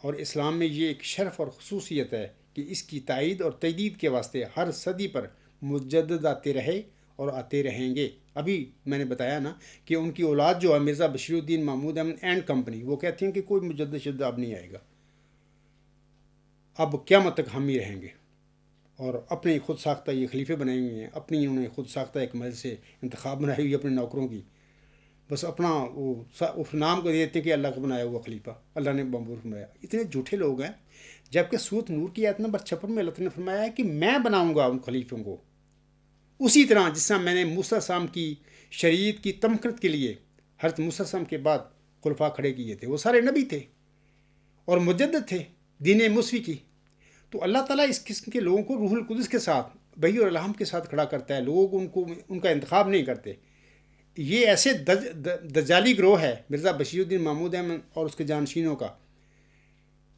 اور اسلام میں یہ ایک شرف اور خصوصیت ہے کہ اس کی تائید اور تجدید کے واسطے ہر صدی پر مجدد آتے رہے اور آتے رہیں گے۔ ابھی میں نے بتایا نا کہ ان کی اولاد جو ہے مرزا بشیر الدین محمود احمد اینڈ کمپنی، وہ کہتے ہیں کہ کوئی مجدد شدہ اب نہیں آئے گا، اب قیامت تک ہم ہی رہیں گے، اور اپنے خود ساختہ یہ خلیفے بنائے ہوئے ہیں، اپنی انہوں نے خود ساختہ ایک مجلس سے انتخاب بنائی ہوئی اپنے نوکروں کی، بس اپنا وہ اس نام کو دیتے ہیں کہ اللہ کا بنایا ہوا خلیفہ، اللہ نے مقبول فرمایا۔ اتنے جھوٹے لوگ ہیں، جبکہ سورت نور کی آیت نمبر 56 میں اللہ تعالیٰ نے فرمایا ہے کہ میں بناؤں گا ان خلیفوں کو اسی طرح جس طرح میں نے موسیٰ السلام کی شریعت کی تمکنت کے لیے حضرت موسیٰ السلام کے بعد خلفاء کھڑے کیے تھے۔ وہ سارے نبی تھے اور مجدد تھے دین موسوی کی۔ تو اللہ تعالیٰ اس قسم کے لوگوں کو روح القدس کے ساتھ، وحی اور الہام کے ساتھ کھڑا کرتا ہے، لوگوں کو ان کا انتخاب نہیں کرتے۔ یہ ایسے دجالی گروہ ہے مرزا بشیر الدین محمود احمد اور اس کے جانشینوں کا،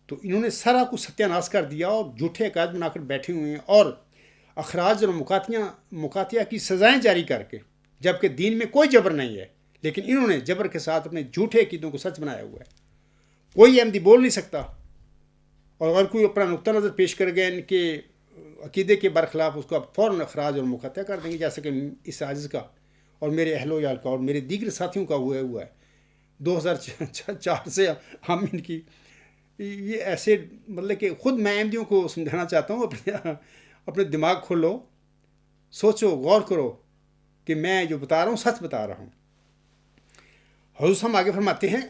تو انہوں نے سارا کچھ ستیہ ناش کر دیا اور جھوٹے عقائد بنا کر بیٹھے ہوئے ہیں، اور اخراج اور مقاطعہ کی سزائیں جاری کر کے، جبکہ دین میں کوئی جبر نہیں ہے، لیکن انہوں نے جبر کے ساتھ اپنے جھوٹے عقیدوں کو سچ بنایا ہوا ہے۔ کوئی احمدی بول نہیں سکتا، اور اگر کوئی اپنا نقطہ نظر پیش کر گئے ان کے عقیدے کے برخلاف، اس کو اب فوراً اخراج اور مقاطعہ کر دیں گے، جیسا کہ اس عاجز کا اور میرے اہل و عیال کا اور میرے دیگر ساتھیوں کا ہوا ہے 2004 سے ہم ان کی یہ ایسے، مطلب کہ خود میں احمدیوں کو سمجھانا چاہتا ہوں، اپنے دماغ کھولو، سوچو، غور کرو کہ میں جو بتا رہا ہوں سچ بتا رہا ہوں۔ حضور صاحب آگے فرماتے ہیں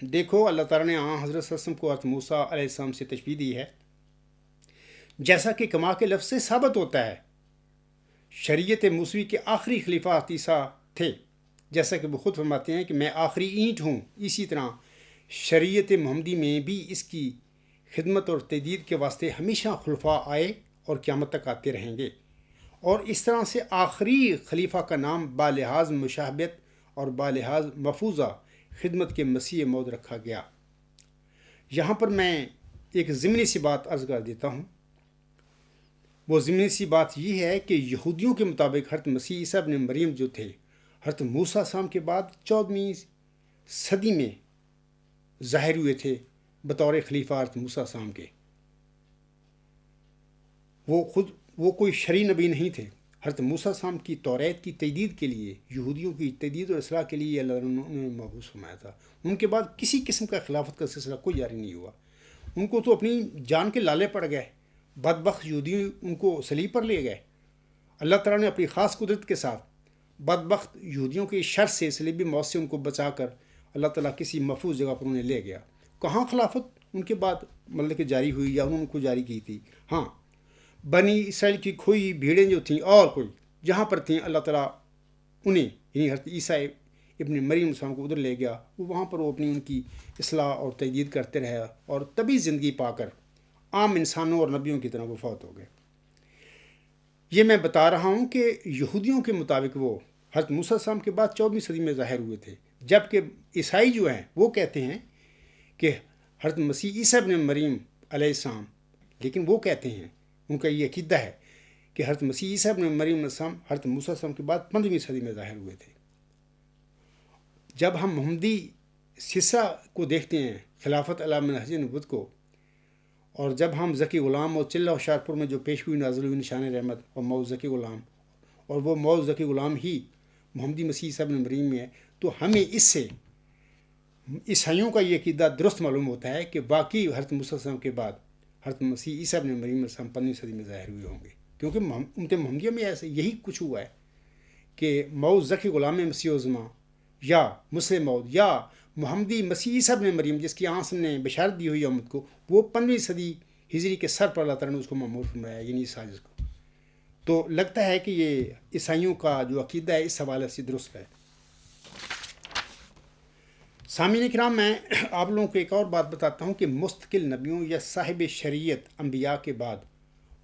دیکھو اللہ تعالیٰ نے حضرت صلی اللہ علیہ وسلم کو حضرت موسیٰ علیہ السلام سے تشبیہ دی ہے، جیسا کہ کما کے لفظ سے ثابت ہوتا ہے شریعت موسوی کے آخری خلیفہ عیسیٰ تھے، جیسا کہ وہ خود فرماتے ہیں کہ میں آخری اینٹ ہوں۔ اسی طرح شریعت محمدی میں بھی اس کی خدمت اور تجدید کے واسطے ہمیشہ خلفاء آئے اور قیامت تک آتے رہیں گے، اور اس طرح سے آخری خلیفہ کا نام بالحاظ مشابہت اور بالحاظ مفوضہ خدمت کے مسیح موعود رکھا گیا۔ یہاں پر میں ایک ضمنی سی بات عرض کر دیتا ہوں۔ وہ ضمنی سی بات یہ ہے کہ یہودیوں کے مطابق حضرت مسیح عیسیٰ ابن مریم جو تھے حضرت موسیٰ السلام کے بعد 14ویں صدی میں ظاہر ہوئے تھے بطور خلیفہ حضرت موسیٰ السلام کے۔ وہ کوئی شرعی نبی نہیں تھے۔ حضرت موسیٰ السلام کی توریت کی تجدید کے لیے، یہودیوں کی تجدید اور اصلاح کے لیے اللہ نے مبعوث فرمایا تھا۔ ان کے بعد کسی قسم کا خلافت کا سلسلہ کوئی جاری نہیں ہوا۔ ان کو تو اپنی جان کے لالے پڑ گئے، بدبخت یہودی ان کو صلیب پر لے گئے۔ اللہ تعالیٰ نے اپنی خاص قدرت کے ساتھ بدبخت یہودیوں کی شر سے، صلیبی موت سے ان کو بچا کر اللہ تعالیٰ کسی محفوظ جگہ پر انہیں لے گیا۔ کہاں خلافت ان کے بعد مطلب کہ جاری ہوئی یا انہوں نے کو جاری کی تھی؟ ہاں، بنی اسرائیل کی کھوئی بھیڑیں جو تھیں اور کوئی جہاں پر تھیں، اللہ تعالیٰ انہیں یعنی حضرت عیسیٰ ابن مریم السلام کو ادھر لے گیا۔ وہاں پر وہ اپنی ان کی اصلاح اور تجدید کرتے رہے، اور تبھی زندگی پا کر عام انسانوں اور نبیوں کی طرح وہ فوت ہو گئے۔ یہ میں بتا رہا ہوں کہ یہودیوں کے مطابق وہ حضرت موسیٰ السلام کے بعد 14ویں صدی میں ظاہر ہوئے تھے، جبکہ عیسائی جو ہیں وہ کہتے ہیں کہ حضرت مسیح عیسیٰ ابن مریم علیہ السلام، لیکن وہ کہتے ہیں، ان کا یہ عقیدہ ہے کہ حضرت مسیح عیسیٰ ابن مریم علیہ السلام حضرت موسیٰ علیہ السلام کے بعد 15ویں صدی میں ظاہر ہوئے تھے۔ جب ہم محمدی سلسلہ کو دیکھتے ہیں، خلافت علی منہج نبوت کو، اور جب ہم ذکی غلام اور چلہ ہوشیارپور میں جو پیش ہوئی نازل ہوئی نشان رحمت اور موعظ ذکی غلام، اور وہ موعظ ذکی غلام ہی محمدی مسیح عیسیٰ ابن مریم میں ہے، تو ہمیں اس سے عیسائیوں کا یہ عقیدہ درست معلوم ہوتا ہے کہ باقی حضرت موسیٰ علیہ السلام کے بعد حضرت مسیح عیسیٰ ابن مریم علیہ السلام 15ویں صدی میں ظاہر ہوئے ہوں گے، کیونکہ امت محمدیہ میں ایسے یہی کچھ ہوا ہے کہ موعظ ذکی غلام مسیح عظمیٰ یا مسلم موعود یا محمدی مسیح عیسیٰ ابن مریم جس کی آنس نے بشارت دی ہوئی امت کو، وہ 15ویں صدی ہجری کے سر پر اللہ تعالیٰ نے اس کو معمور فرمایا، یعنی اس سازش کو۔ تو لگتا ہے کہ یہ عیسائیوں کا جو عقیدہ ہے اس حوالے سے درست ہے۔ سامعین کرام، میں آپ لوگوں کو ایک اور بات بتاتا ہوں کہ مستقل نبیوں یا صاحب شریعت انبیاء کے بعد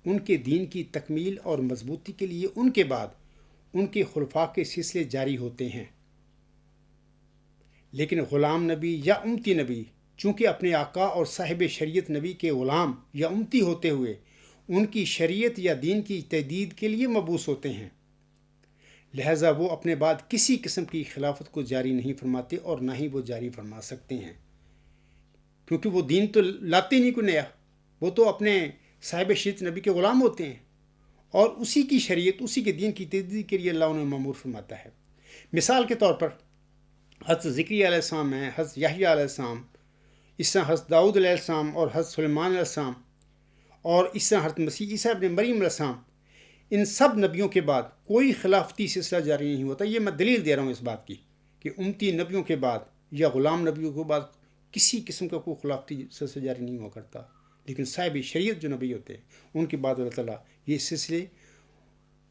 ان کے دین کی تکمیل اور مضبوطی کے لیے ان کے بعد ان کے خلفاء کے سلسلے جاری ہوتے ہیں، لیکن غلام نبی یا امتی نبی چونکہ اپنے آقا اور صاحب شریعت نبی کے غلام یا امتی ہوتے ہوئے ان کی شریعت یا دین کی تجدید کے لیے مبعوث ہوتے ہیں، لہٰذا وہ اپنے بعد کسی قسم کی خلافت کو جاری نہیں فرماتے اور نہ ہی وہ جاری فرما سکتے ہیں، کیونکہ وہ دین تو لاتے نہیں کوئی نیا، وہ تو اپنے صاحب شریعت نبی کے غلام ہوتے ہیں اور اسی کی شریعت، اسی کے دین کی تجدید کے لیے اللہ انہیں مأمور فرماتا ہے۔ مثال کے طور پر حضرت ذکریا علیہ السلام ہیں، حضرت یحییٰ علیہ السلام، اس طرح حضرت داؤد علیہ السلام اور حضرت سلیمان علیہ السلام، اور اس طرح حضرت مسیح عیسیٰ ابن مریم علیہ السلام، ان سب نبیوں کے بعد کوئی خلافتی سلسلہ جاری نہیں ہوتا۔ یہ میں دلیل دے رہا ہوں اس بات کی کہ امتی نبیوں کے بعد یا غلام نبیوں کے بعد کسی قسم کا کوئی خلافتی سلسلہ جاری نہیں ہوا کرتا، لیکن صاحب شریعت جو نبی ہوتے ہیں ان کے بعد اللہ تعالیٰ یہ سلسلے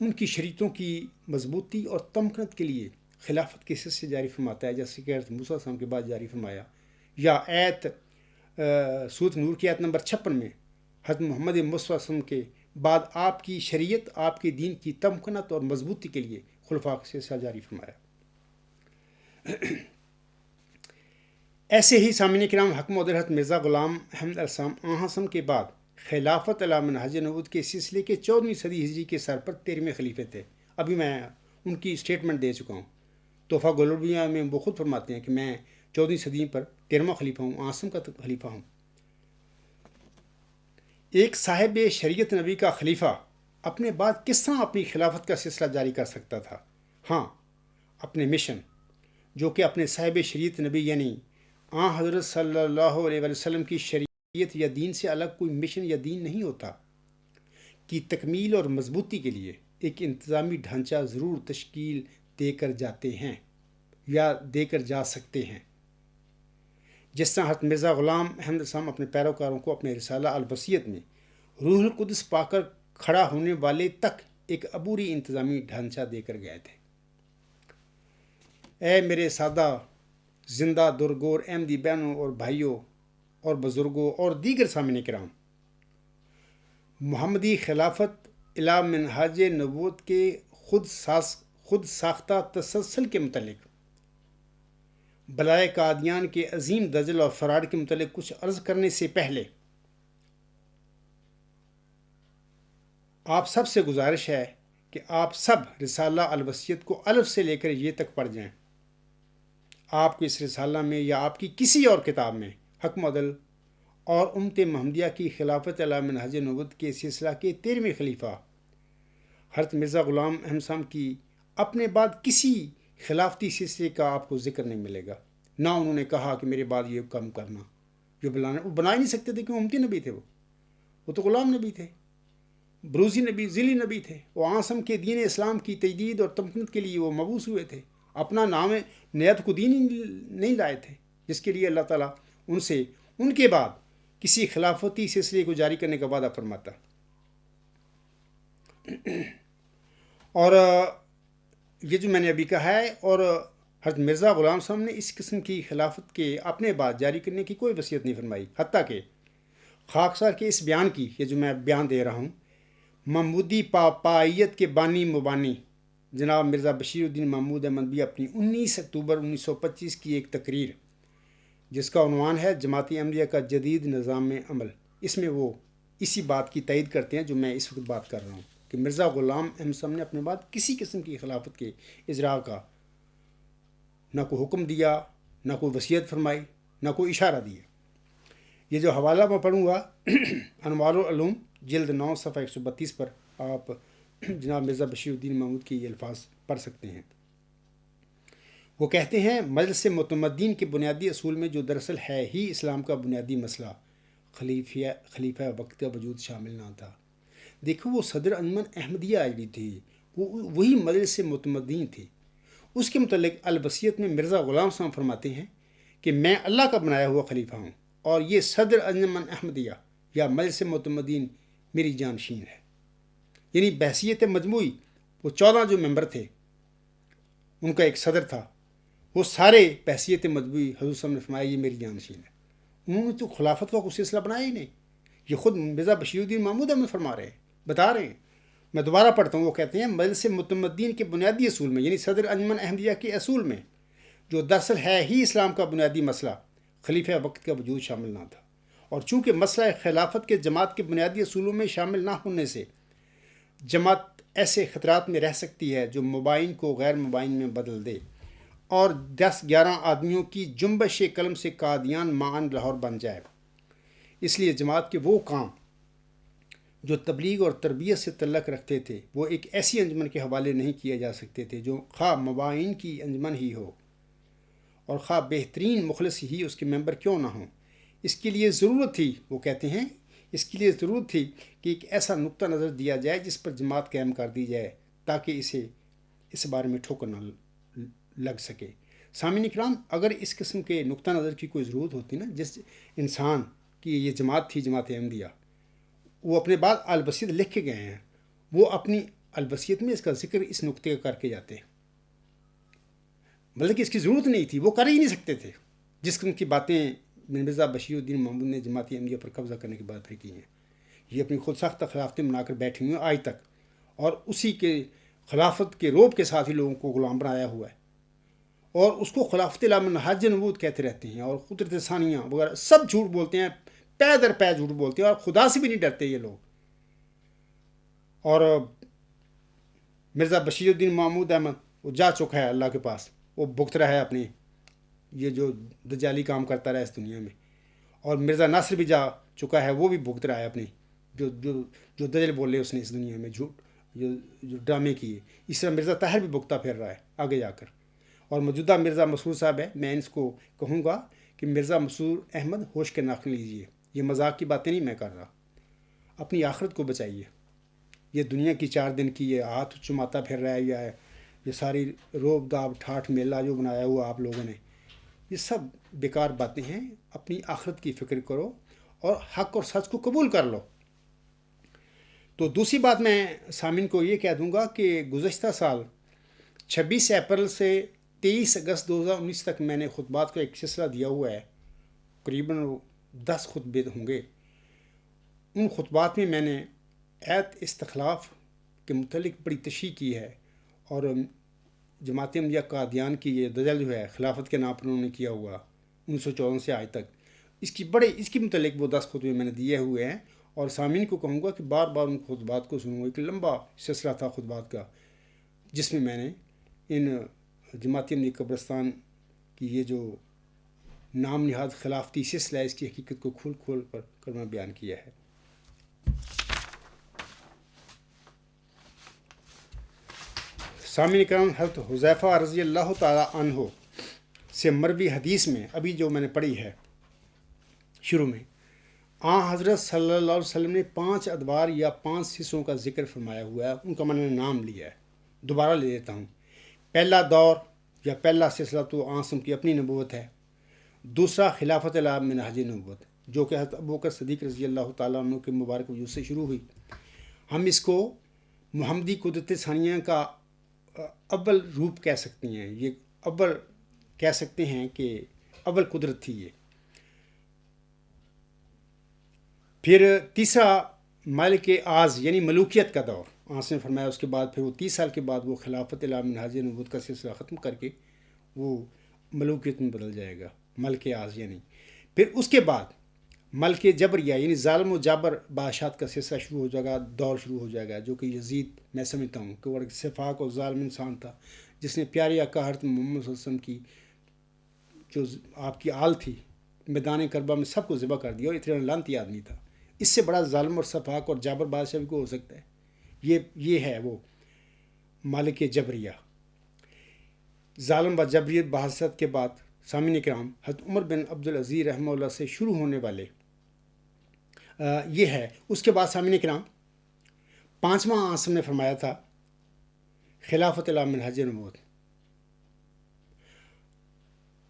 ان کی شریعتوں کی مضبوطی اور تمکنت کے لیے خلافت کے سلسلے جاری فرماتا ہے، جیسے کہ حضرت موسیٰ علیہ السلام کے بعد جاری فرمایا، یا آیت سورۃ نور کی آیت نمبر 56 میں حضرت محمد مصطفیٰ صلی اللہ علیہ وسلم کے بعد آپ کی شریعت، آپ کے دین کی تمکنت اور مضبوطی کے لیے خلفاء کا سلسلہ جاری فرمایا۔ ایسے ہی سامعین کرام، حکم حضرت مرزا غلام احمد علیہ السلام آن کے بعد خلافت علی منہج نبوت کے سلسلے کے 14ویں صدی ہجری کے سر پر 13ویں خلیفے تھے۔ ابھی میں ان کی اسٹیٹمنٹ دے چکا ہوں، تحفہ گلوبیہ میں وہ خود فرماتے ہیں کہ میں 14ویں صدی پر 13واں خلیفہ ہوں، آن کا خلیفہ ہوں۔ ایک صاحب شریعت نبی کا خلیفہ اپنے بعد کس طرح اپنی خلافت کا سلسلہ جاری کر سکتا تھا؟ ہاں، اپنے مشن، جو کہ اپنے صاحب شریعت نبی یعنی حضرت صلی اللہ علیہ وسلم کی شریعت یا دین سے الگ کوئی مشن یا دین نہیں ہوتا، کی تکمیل اور مضبوطی کے لیے ایک انتظامی ڈھانچہ ضرور تشکیل دے کر جاتے ہیں یا دے کر جا سکتے ہیں، جس طرح حضرت مرزا غلام احمد السلام اپنے پیروکاروں کو اپنے رسالہ الوصیت میں روح القدس پا کر کھڑا ہونے والے تک ایک عبوری انتظامی ڈھانچہ دے کر گئے تھے۔ اے میرے سادہ زندہ درگور احمدی بہنوں اور بھائیوں اور بزرگوں اور دیگر سامعین کرام، محمدی خلافت الی منہاج نبوت کے خود ساختہ تسلسل کے متعلق بلائے قادیان کے عظیم دجل اور فراڈ کے متعلق کچھ عرض کرنے سے پہلے آپ سب سے گزارش ہے کہ آپ سب رسالہ الوصیت کو الف سے لے کر یہ تک پڑھ جائیں۔ آپ کو اس رسالہ میں یا آپ کی کسی اور کتاب میں حکم عدل اور امت محمدیہ کی خلافت علی منہج نبوت کے سلسلہ کے 13ویں خلیفہ حضرت مرزا غلام احمد صاحب کی اپنے بعد کسی خلافتی سلسلے کا آپ کو ذکر نہیں ملے گا۔ نہ انہوں نے کہا کہ میرے بعد یہ کام کرنا، جو وہ بنا ہی نہیں سکتے تھے، کیوں؟ امتی نبی تھے، وہ تو غلام نبی تھے، بروزی نبی، ذیلی نبی تھے، وہ آسم کے دین اسلام کی تجدید اور تمکنت کے لیے وہ مبعوث ہوئے تھے، اپنا نام نیت کو دین ہی نہیں لائے تھے، جس کے لیے اللہ تعالیٰ ان سے ان کے بعد کسی خلافتی سلسلے کو جاری کرنے کا وعدہ فرماتا۔ اور یہ جو میں نے ابھی کہا ہے، اور حضرت مرزا غلام صاحب نے اس قسم کی خلافت کے اپنے بعد جاری کرنے کی کوئی وصیت نہیں فرمائی، حتیٰ کہ خاکسار کے اس بیان کی، یہ جو میں بیان دے رہا ہوں، محمودی پائیت کے بانی مبانی جناب مرزا بشیر الدین محمود احمد بھی اپنی 19 اکتوبر 1925 کی ایک تقریر جس کا عنوان ہے جماعت احمدیہ کا جدید نظام عمل، اس میں وہ اسی بات کی تائید کرتے ہیں جو میں اس وقت بات کر رہا ہوں کہ مرزا غلام احمد صاحب نے اپنے بعد کسی قسم کی خلافت کے اجراء کا نہ کوئی حکم دیا، نہ کوئی وصیت فرمائی، نہ کوئی اشارہ دیا۔ یہ جو حوالہ میں پڑھوں گا انوار العلوم جلد 9 صفحہ 132 پر آپ جناب مرزا بشیر الدین محمود کے یہ الفاظ پڑھ سکتے ہیں۔ وہ کہتے ہیں مجلس متمدین کے بنیادی اصول میں جو دراصل ہے ہی اسلام کا بنیادی مسئلہ خلیفہ وقت کا وجود شامل نہ تھا۔ دیکھو وہ صدر انجمن احمدیہ آئی تھی، وہ وہی مجلس متمدین تھی۔ اس کے متعلق الوصیت میں مرزا غلام صاحب فرماتے ہیں کہ میں اللہ کا بنایا ہوا خلیفہ ہوں اور یہ صدر انجمن احمدیہ یا مجلس متمدین میری جانشین ہے۔ یعنی بحثیت مجموعی وہ 14 جو ممبر تھے ان کا ایک صدر تھا، وہ سارے بحثیت مجموعی حضور صاحب نے فرمایا یہ میری جانشین ہے۔ انہوں نے تو خلافت کا کوئی سلسلہ بنایا ہی نہیں، یہ خود مرزا بشیر الدین محمود احمد فرما رہے ہیں، بتا رہے ہیں۔ میں دوبارہ پڑھتا ہوں، وہ کہتے ہیں مجلس متمدین کے بنیادی اصول میں یعنی صدر انجمن احمدیہ کے اصول میں جو دراصل ہے ہی اسلام کا بنیادی مسئلہ خلیفہ وقت کا وجود شامل نہ تھا، اور چونکہ مسئلہ خلافت کے جماعت کے بنیادی اصولوں میں شامل نہ ہونے سے جماعت ایسے خطرات میں رہ سکتی ہے جو مبائن کو غیر مبائن میں بدل دے اور 10-11 آدمیوں کی جنبش قلم سے قادیان معاً لاہور بن جائے۔ اس لیے جماعت کے وہ کام جو تبلیغ اور تربیت سے تعلق رکھتے تھے وہ ایک ایسی انجمن کے حوالے نہیں کیے جا سکتے تھے جو خواہ مبائن کی انجمن ہی ہو اور خواہ بہترین مخلص ہی اس کے ممبر کیوں نہ ہوں۔ اس کے لیے ضرورت تھی، وہ کہتے ہیں اس کے لیے ضرورت تھی کہ ایک ایسا نقطہ نظر دیا جائے جس پر جماعت قائم کر دی جائے تاکہ اس بارے میں ٹھوکر نہ لگ سکے۔ سامعین کرام، اگر اس قسم کے نقطہ نظر کی کوئی ضرورت ہوتی نا، جس انسان کی یہ جماعت تھی جماعت احمدیہ، وہ اپنے بعد الوصیت لکھ کے گئے ہیں، وہ اپنی الوصیت میں اس کا ذکر اس نقطے کا کر کے جاتے ہیں، بلکہ اس کی ضرورت نہیں تھی، وہ کر ہی نہیں سکتے تھے جس قسم کی باتیں مرزا بشیر الدین محمود نے جماعت احمدیہ پر قبضہ کرنے کے بعد پھر کی ہیں۔ یہ اپنی خود ساختہ خلافتیں بنا کر بیٹھے ہوئے ہیں آج تک، اور اسی کے خلافت کے روب کے ساتھ ہی لوگوں کو غلام بنایا ہوا ہے، اور اس کو خلافت لا منہاج نبوت کہتے رہتے ہیں، اور قدرت ثانیہ وغیرہ سب جھوٹ بولتے ہیں، پے در پے جھوٹ بولتے ہیں، اور خدا سے بھی نہیں ڈرتے یہ لوگ۔ اور مرزا بشیر الدین محمود احمد وہ جا چکا ہے اللہ کے پاس، وہ بھگت رہا ہے اپنے یہ جو دجالی کام کرتا رہا اس دنیا میں، اور مرزا ناصر بھی جا چکا ہے، وہ بھی بھگت رہا ہے اپنی جو دجل بولے اس نے اس دنیا میں جھوٹ جو ڈرامے کیے۔ اس طرح مرزا طاہر بھی بھگتا پھر رہا ہے آگے جا کر، اور موجودہ مرزا مسرور صاحب ہے، میں اس کو کہوں گا کہ مرزا مسرور احمد ہوش کے ناخن لیجیے، یہ مذاق کی باتیں نہیں میں کر رہا، اپنی آخرت کو بچائیے۔ یہ دنیا کی 4 دن کی یہ ہاتھ چماتا پھر رہا ہے، یہ ساری روب داب ٹھاٹھ میلہ جو بنایا ہوا آپ لوگوں نے، یہ سب بیکار باتیں ہیں۔ اپنی آخرت کی فکر کرو اور حق اور سچ کو قبول کر لو۔ تو دوسری بات میں سامعین کو یہ کہہ دوں گا کہ گزشتہ سال 26 اپریل سے 23 اگست 2019 تک میں نے خطبات کا ایک سلسلہ دیا ہوا ہے، قریباً 10 خطبے ہوں گے۔ ان خطبات میں نے ایت استخلاف کے متعلق بڑی تشریح کی ہے، اور جماعت احمدیہ قادیان کی یہ دجل جو ہے خلافت کے نام پر انہوں نے کیا ہوا 1914 سے آج تک، اس کی متعلق وہ 10 خطبے میں نے دیے ہوئے ہیں، اور سامعین کو کہوں گا کہ بار بار ان خطبات کو سنوں گا۔ ایک لمبا سلسلہ تھا خطبات کا جس میں نے ان جماعت احمدیہ قبرستان کی یہ جو نام نہاد خلافتی سلسلہ ہے اس کی حقیقت کو کھول کر میں بیان کیا ہے۔ سامعین کرام، حضرت حذیفہ رضی اللہ تعالیٰ عنہ سے مروی حدیث میں ابھی جو میں نے پڑھی ہے شروع میں، حضرت صلی اللہ علیہ وسلم نے 5 ادوار یا 5 حصوں کا ذکر فرمایا ہوا ہے، ان کا میں نے نام لیا ہے، دوبارہ لے لیتا ہوں۔ پہلا دور یا پہلا سلسلہ تو آنسم کی اپنی نبوت ہے، دوسرا خلافت لا منہاج نبوت جو کہ حضرت ابوبکر صدیق رضی اللہ تعالیٰ عنہ کے مبارک وجود سے شروع ہوئی۔ ہم اس کو محمدی قدرت ثانیہ کا اول روپ کہہ سکتے ہیں، یہ اول کہہ سکتے ہیں کہ اول قدرت تھی یہ۔ پھر تیسرا ملک آز یعنی ملوکیت کا دور، آنس نے فرمایا اس کے بعد پھر وہ 30 سال کے بعد وہ خلافت الی منہاج نبوت کا سلسلہ ختم کر کے وہ ملوکیت میں بدل جائے گا، ملک آسیہ نہیں۔ پھر اس کے بعد ملک جبریہ یعنی ظالم و جابر بادشاہت کا سلسلہ شروع ہو جائے گا، دور شروع ہو جائے گا، جو کہ یزید میں سمجھتا ہوں کہ وہ ایک شفاق اور ظالم انسان تھا، جس نے پیاری آقا حضرت محمد صلی اللہ علیہ وسلم کی جو آپ کی آل تھی میدان کربلا میں سب کو ذبح کر دیا، اور اتنا لعنتی آدمی تھا۔ اس سے بڑا ظالم اور شفاق اور جابر بادشاہ بھی کو ہو سکتا ہے؟ یہ ہے وہ مالک جبریہ۔ ظالم و جبریت بادشاہت کے بعد سامعین کرام حضرت عمر بن عبدالعزیز رحمہ اللہ سے شروع ہونے والے یہ ہے۔ اس کے بعد سامعین کرام 5واں آنس نے فرمایا تھا خلافت الی منہاج نبوت۔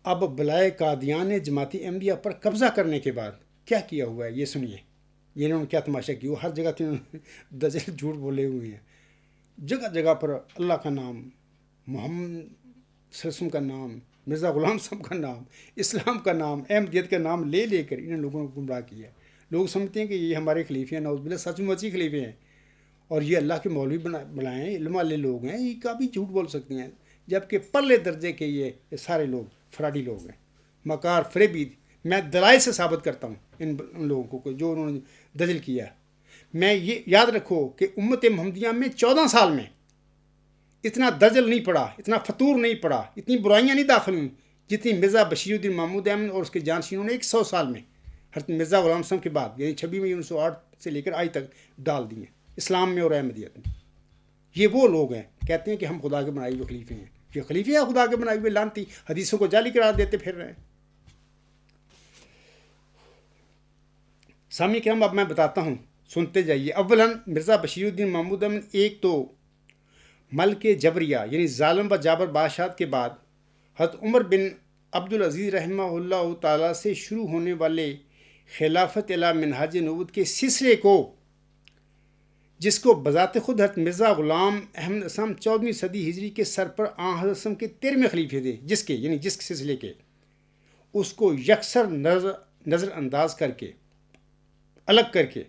اب بلائے قادیان نے جماعتی احمدیہ پر قبضہ کرنے کے بعد کیا کیا ہوا ہے یہ سنیے، یہ انہوں نے کیا تماشا کیا۔ وہ ہر جگہ تو دجل جھوٹ بولے ہوئے ہیں، جگہ جگہ پر اللہ کا نام، محمد صلی اللہ علیہ وسلم کا نام، مرزا غلام صاحب کا نام، اسلام کا نام، احمدیت کا نام لے لے کر انہوں لوگوں کو گمراہ کیا ہے۔ لوگ سمجھتے ہیں کہ یہ ہمارے خلیفے ہیں، نعوذ باللہ سچ مچی خلیفے ہیں، اور یہ اللہ کے مولوی بنائے ہیں، علم والے لوگ ہیں، یہ کبھی جھوٹ بول سکتے ہیں، جبکہ پرلے درجے کے یہ سارے لوگ فراڈی لوگ ہیں، مکار فریبی۔ میں دلائل سے ثابت کرتا ہوں ان لوگوں کو جو انہوں نے دجل کیا ہے۔ میں یہ یاد رکھو کہ امت محمدیہ میں 14 سال میں اتنا دجل نہیں پڑا، اتنا فطور نہیں پڑا، اتنی برائیاں نہیں داخل ہوئیں جتنی مرزا بشیر الدین محمود احمد اور اس کے جانشینوں نے 100 سال میں حضرت مرزا غلام صاحب کے بعد یعنی 26 مئی 1908 سے لے کر آج تک ڈال دی ہیں اسلام میں اور احمدیت میں۔ یہ وہ لوگ ہیں کہتے ہیں کہ ہم خدا کے بنائے ہوئے خلیفے ہیں، یہ خلیفے ہیں خدا کے بنائے ہوئے، لانتی حدیثوں کو جعلی قرار دیتے پھر رہے ہیں۔ سامعین کرام اب میں بتاتا ہوں، سنتے جائیے۔ اولاً مرزا بشیر الدین محمود احمد ایک تو ملک جبریہ یعنی ظالم و جابر بادشاہت کے بعد حضرت عمر بن عبدالعزیز رحمہ اللہ تعالیٰ سے شروع ہونے والے خلافت الی منہاج نبوت کے سلسلے کو، جس کو بذات خود حضرت مرزا غلام احمد اسلام 14ویں صدی ہجری کے سر پر آن حضرت وسلم کے 13ویں خلیفے تھے، جس سلسلے کے، اس کو یکسر نظر انداز کر کے، الگ کر کے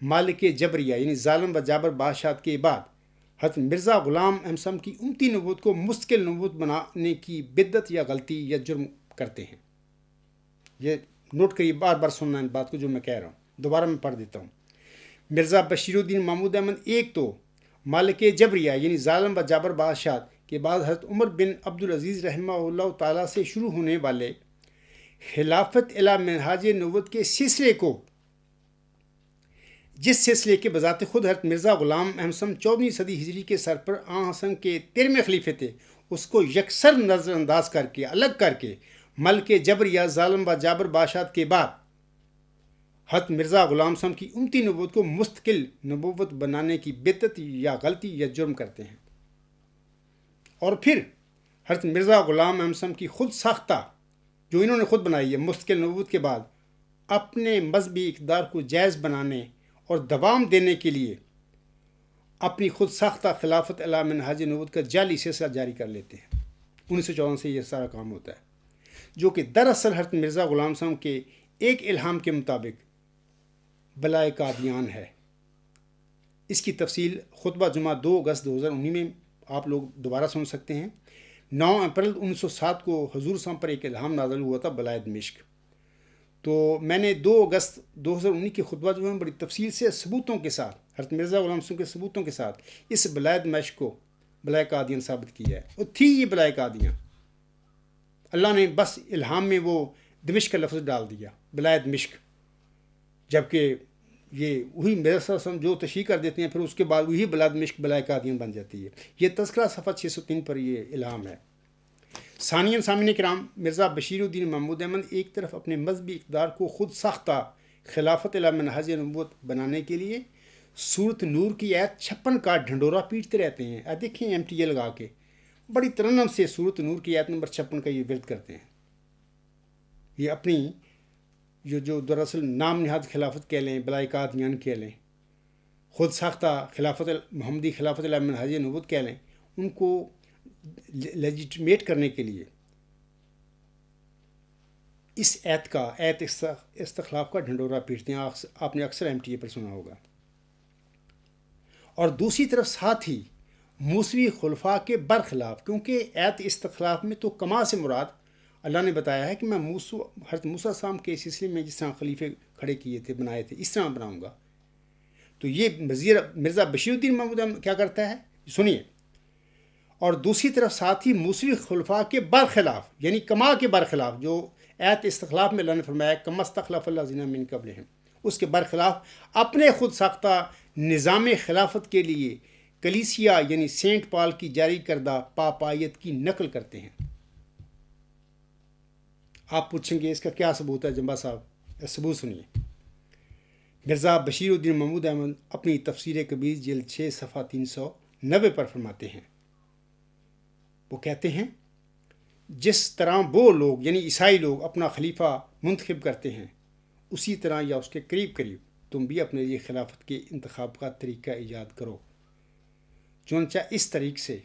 مالک جبریہ یعنی ظالم و جابر بادشاہت کے بعد حضرت مرزا غلام احمد اسلام کی امتی نبوت کو مستقل نبوت بنانے کی بدعت یا غلطی یا جرم کرتے ہیں۔ یہ نوٹ کریے، بار بار سننا ان بات کو جو میں کہہ رہا ہوں، دوبارہ میں پڑھ دیتا ہوں۔ مرزا بشیر الدین محمود احمد ایک تو مالک جبریہ یعنی ظالم و جابر بادشاہت کے بعد حضرت عمر بن عبدالعزیز رحمہ اللہ تعالیٰ سے شروع ہونے والے خلافت الی منہاج نبوت کے سلسلے کو، جس سلسلے کے بذات خود حضرت مرزا غلام احمد 14ویں صدی ہجری کے سر پر آن حسن کے 13ویں خلیفے تھے، اس کو یکسر نظر انداز کر کے، الگ کر کے ملک جبریہ ظالم و جابر بادشاہت کے بعد حضرت مرزا غلام صاحب کی امتی نبوت کو مستقل نبوت بنانے کی بدعت یا غلطی یا جرم کرتے ہیں۔ اور پھر حضرت مرزا غلام احمد صاحب کی خود ساختہ جو انہوں نے خود بنائی ہے مستقل نبوت کے بعد، اپنے مذہبی اقتدار کو جائز بنانے اور دوام دینے کے لیے اپنی خود ساختہ خلافت الی منہاج نبوت کا جعلی سلسلہ جاری کر لیتے ہیں۔ 1914 سے یہ سارا کام ہوتا ہے، جو کہ دراصل حضرت مرزا غلام صاحب کے ایک الہام کے مطابق بلائے قادیان ہے۔ اس کی تفصیل خطبہ جمعہ 2 اگست 2019 میں آپ لوگ دوبارہ سن سکتے ہیں۔ 9 اپریل 1907 کو حضور صاحب پر ایک الہام نازل ہوا تھا بلائے دمشق۔ تو میں نے 2 اگست 2019 کے خطبہ جو ہے بڑی تفصیل سے ثبوتوں کے ساتھ، حضرت مرزا غلام صاحب کے ثبوتوں کے ساتھ اس بلائے دمشق کو بلائے قادیان ثابت کیا ہے۔ وہ تھی یہ بلائے قادیان، اللہ نے بس الہام میں وہ دمشق کا لفظ ڈال دیا، بلائے دمشق، جبکہ یہ وہی مرزا صلی اللہ علیہ وسلم جو تشریح کر دیتے ہیں پھر اس کے بعد وہی بلائے دمشق بلائے قادیان بن جاتی ہے۔ یہ تذکرہ صفحہ 603 پر یہ الہام ہے۔ ثانیاً سامعین کرام، مرزا بشیر الدین محمود احمد ایک طرف اپنے مذہبی اقتدار کو خود ساختہ خلافت الی منہاج نبوت بنانے کے لیے سورت نور کی آیت 56 کا ڈھنڈورا پیٹتے رہتے ہیں۔ دیکھیں ایم ٹی اے لگا کے بڑی ترنم سے سورت نور کی آیت نمبر 56 کا یہ ورد کرتے ہیں۔ یہ اپنی جو دراصل نام نہاد خلافت کہہ لیں، بلائے قادیان کہہ لیں، خود ساختہ خلافت محمدی خلافت الی منہاج نبوت کہہ لیں، ان کو لیجیٹمیٹ کرنے کے لیے اس ایت استخلاف کا ڈھنڈورا پیٹتے ہیں۔ آپ نے اکثر ایم ٹی اے پر سنا ہوگا۔ اور دوسری طرف ساتھ ہی موسوی خلفاء کے برخلاف، کیونکہ ایت استخلاف میں تو کما سے مراد اللہ نے بتایا ہے کہ میں حضرت موسیٰ علیہ السلام کے سلسلے میں جس طرح خلیفے کھڑے کیے تھے، بنائے تھے، اس طرح بناؤں گا۔ تو یہ مرزا بشیر الدین محمود احمد کیا کرتا ہے، سنیے، اور دوسری طرف ساتھ ہی موسوی خلفاء کے برخلاف، یعنی کما کے برخلاف، جو ایت استخلاف میں اللہ نے فرمایا کما استخلف الذین من قبلہم، اس کے برخلاف اپنے خود ساختہ نظام خلافت کے لیے کلیسیا یعنی سینٹ پال کی جاری کردہ پاپائیت کی نقل کرتے ہیں۔ آپ پوچھیں گے اس کا کیا ثبوت ہے جمبا صاحب؟ ثبوت سنیے۔ مرزا بشیر الدین محمود احمد اپنی تفسیر کبیر جلد 6 صفحہ 390 پر فرماتے ہیں، وہ کہتے ہیں جس طرح وہ لوگ یعنی عیسائی لوگ اپنا خلیفہ منتخب کرتے ہیں، اسی طرح یا اس کے قریب قریب تم بھی اپنے لیے خلافت کے انتخاب کا طریقہ ایجاد کرو۔ چنانچہ اس طریق سے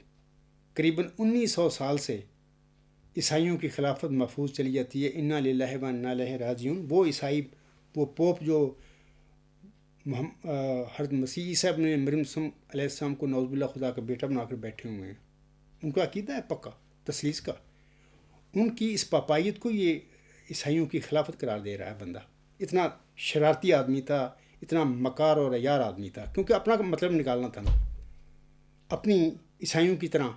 قریباً 1900 سال سے عیسائیوں کی خلافت محفوظ چلی جاتی ہے۔ انا للہ و انا الیہ راجعون۔ وہ عیسائی، وہ پوپ جو حضرت مسیح عیسیٰ ابن مریم علیہ السلام کو نعوذ باللہ خدا کا بیٹا بنا کر بیٹھے ہوئے ہیں، ان کا عقیدہ ہے پکا تثلیث کا، ان کی اس پاپائیت کو یہ عیسائیوں کی خلافت قرار دے رہا ہے بندہ۔ اتنا شرارتی آدمی تھا، اتنا مکار اور عیار آدمی تھا، کیونکہ اپنا مطلب نکالنا تھا نا، اپنی عیسائیوں کی طرح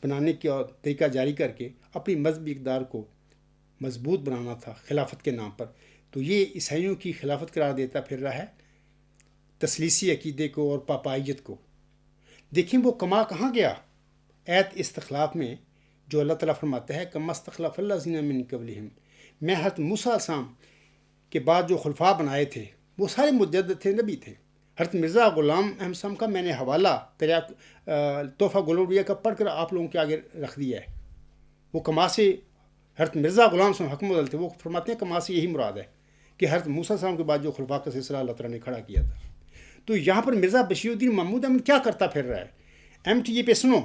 بنانے کی اور طریقہ جاری کر کے اپنی مذہبی اقدار کو مضبوط بنانا تھا خلافت کے نام پر۔ تو یہ عیسائیوں کی خلافت قرار دیتا پھر رہا ہے تثلیثی عقیدے کو اور پاپائیت کو۔ دیکھیں وہ کما کہاں گیا؟ ایت استخلاف میں جو اللہ تعالیٰ فرماتا ہے کما استخلف الذین من قبلہم، میں حضرت موسیٰ علیہ السلام کے بعد جو خلفاء بنائے تھے وہ سارے مجدد تھے، نبی تھے۔ حضرت مرزا غلام احمد صاحب کا میں نے حوالہ تحفہ گلوریہ کا پڑھ کر آپ لوگوں کے آگے رکھ دیا ہے۔ وہ کما سے حضرت مرزا غلام صاحب حکم بدل تھے، وہ فرماتے ہیں کما سے یہی مراد ہے کہ حضرت موسیٰ صاحب کے بعد جو خلفاء کا سلسلہ اللہ تعالیٰ نے کھڑا کیا تھا۔ تو یہاں پر مرزا بشیر الدین محمود احمد کیا کرتا پھر رہا ہے؟ MTA پہ سنو،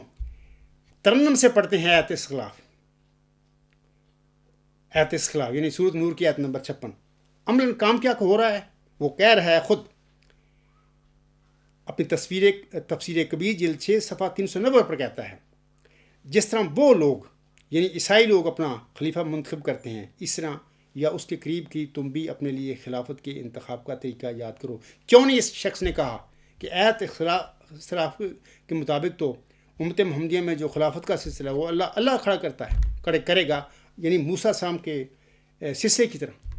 ترنم سے پڑھتے ہیں ایت استخلاف، ایت استخلاف یعنی سورۃ نور کی ایت نمبر 56۔ عملاً کام کیا ہو رہا ہے؟ وہ کہہ رہا ہے خود اپنی تفسیر کبیر جلد 6 صفحہ 390 پر کہتا ہے جس طرح وہ لوگ یعنی عیسائی لوگ اپنا خلیفہ منتخب کرتے ہیں، اس طرح یا اس کے قریب کی تم بھی اپنے لیے خلافت کے انتخاب کا طریقہ یاد کرو۔ کیوں نہیں اس شخص نے کہا کہ ایت اختلاف کے مطابق تو امت محمدیہ میں جو خلافت کا سلسلہ وہ اللہ کھڑا کرتا ہے، کرے گا، یعنی موسیٰ السلام کے سلسلے کی طرح،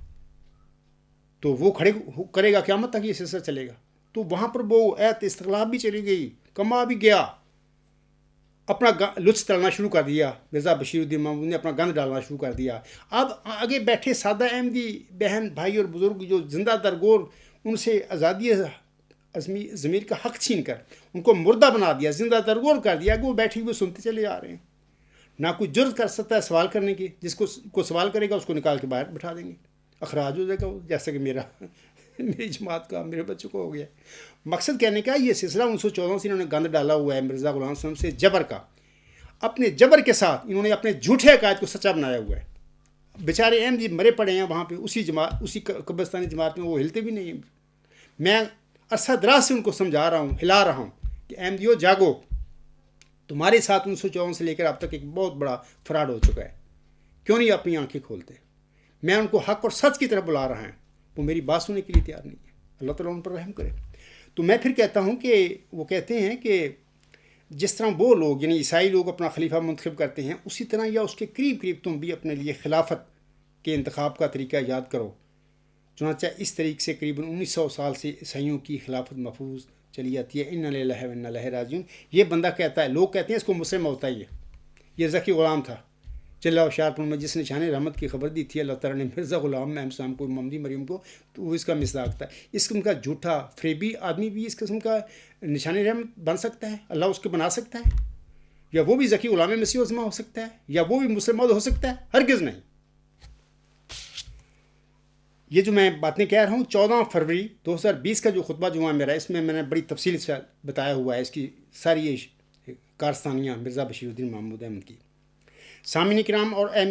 تو وہ کھڑے کرے گا، قیامت تک یہ سلسلہ چلے گا۔ تو وہاں پر وہ ایت استخلاف بھی چلی گئی، کما بھی گیا، اپنا لطف تلنا شروع کر دیا۔ مرزا بشیر الدین محمود نے اپنا گند ڈالنا شروع کر دیا۔ اب آگے بیٹھے سادہ احمدی بہن بھائی اور بزرگ جو زندہ درگور، ان سے آزادی ضمیر کا حق چھین کر ان کو مردہ بنا دیا، زندہ درگور کر دیا کہ وہ بیٹھے ہوئے سنتے چلے جا رہے ہیں۔ نہ کوئی جرت کر سکتا ہے سوال کرنے کی، جس کو سوال کرے گا اس کو نکال کے باہر بٹھا دیں گے، اخراج ہو جائے گا، جیسا کہ میری جماعت کا میرے بچوں کو ہو گیا۔ مقصد کہنے کا یہ سلسلہ 1914 سے انہوں نے گند ڈالا ہوا ہے مرزا غلام صاحب سے جبر کا، اپنے جبر کے ساتھ انہوں نے اپنے جھوٹے عقائد کو سچا بنایا ہوا ہے۔ بیچارے احمدی مرے پڑے ہیں وہاں پہ، اسی قبرستانی جماعت میں، وہ ہلتے بھی نہیں ہیں۔ میں عرصہ دراز سے ان کو سمجھا رہا ہوں، ہلا رہا ہوں کہ احمدیو جاگو، تمہارے ساتھ 1954 سے لے کر اب تک ایک بہت بڑا فراڈ ہو چکا ہے، کیوں نہیں اپنی آنکھیں کھولتے؟ میں ان کو حق اور سچ کی طرف بلا رہا ہوں، وہ میری بات سننے کے لیے تیار نہیں ہے۔ اللہ تعالیٰ ان پر رحم کرے۔ تو میں پھر کہتا ہوں کہ وہ کہتے ہیں کہ جس طرح وہ لوگ یعنی عیسائی لوگ اپنا خلیفہ منتخب کرتے ہیں، اسی طرح یا اس کے قریب قریب تم بھی اپنے لیے خلافت کے انتخاب کا طریقہ یاد کرو۔ چنانچہ اس طریقے سے قریباً 1900 سال سے عیسائیوں کی خلافت محفوظ چلی جاتی ہے۔ انا للہ و انا الیہ راجعون۔ یہ بندہ کہتا ہے، لوگ کہتے ہیں اس کو مسلم ہوتا ہی ہے، یہ ذکی غلام تھا چلا ہوشیارپور میں جس نے شان رحمت کی خبر دی تھی اللہ تعالیٰ نے مرزا غلام احمد صاحب کو، محمدی مریم کو، تو وہ اس کا مصداق تھا۔ اس قسم کا جھوٹا فریبی آدمی بھی اس قسم کا نشان رحمت بن سکتا ہے؟ اللہ اس کو بنا سکتا ہے؟ یا وہ بھی ذکی غلام مسیح عظمہ ہو سکتا ہے؟ یا وہ بھی مسلم ہو سکتا ہے؟ ہرگز نہیں۔ یہ جو میں باتیں کہہ رہا ہوں 14 فروری 2020 کا جو خطبہ جمعہ میرا، اس میں نے بڑی تفصیل سے بتایا ہوا ہے اس کی ساری کارستانیاں مرزا بشیر الدین محمود احمد کی۔ سامعین کرام اور اے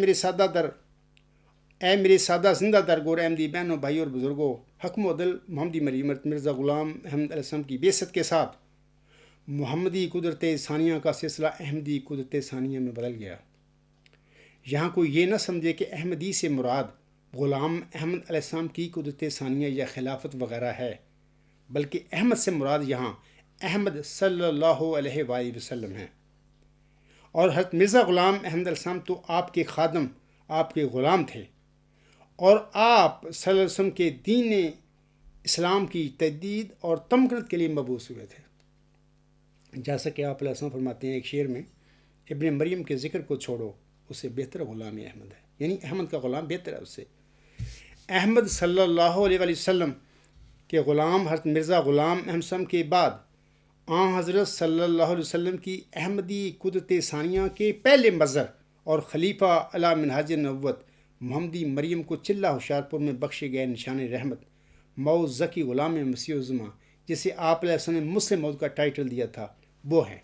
میرے سادہ زندہ درگور احمدی بہنوں، بھائی اور بزرگوں، حکم و عدل محمدی مریم مرزا غلام احمد علیہ السلام کی بعثت کے ساتھ محمدی قدرت ثانیہ کا سلسلہ احمدی قدرت ثانیہ میں بدل گیا۔ یہاں کوئی یہ نہ سمجھے کہ احمدی سے مراد غلام احمد علیہ السلام کی قدرت ثانیہ یا خلافت وغیرہ ہے، بلکہ احمد سے مراد یہاں احمد صلی اللہ علیہ وآلہ وسلم ہے۔ اور حضرت مرزا غلام احمد علیہ السلام تو آپ کے خادم، آپ کے غلام تھے، اور آپ صلی اللہ علیہ وسلم کے دین اسلام کی تجدید اور تمکنت کے لیے مبعوث ہوئے تھے۔ جیسا کہ آپ علیہ السلام فرماتے ہیں ایک شعر میں، ابن مریم کے ذکر کو چھوڑو، اس سے بہتر غلام احمد ہے، یعنی احمد کا غلام بہتر ہے اس سے۔ احمد صلی اللہ علیہ وآلہ وسلم کے غلام حضرت مرزا غلام احمد وسلم کے بعد حضرت صلی اللہ علیہ وسلم کی احمدی قدرت ثانیہ کے پہلے مظہر اور خلیفہ علی منہاج نبوت محمدی مریم کو چلہ ہوشیارپور میں بخشے گئے نشان رحمت موعود ذکی غلام مسیح الزماں، جسے آپ علیہ السلام نے مسلم موعود کا ٹائٹل دیا تھا، وہ ہیں۔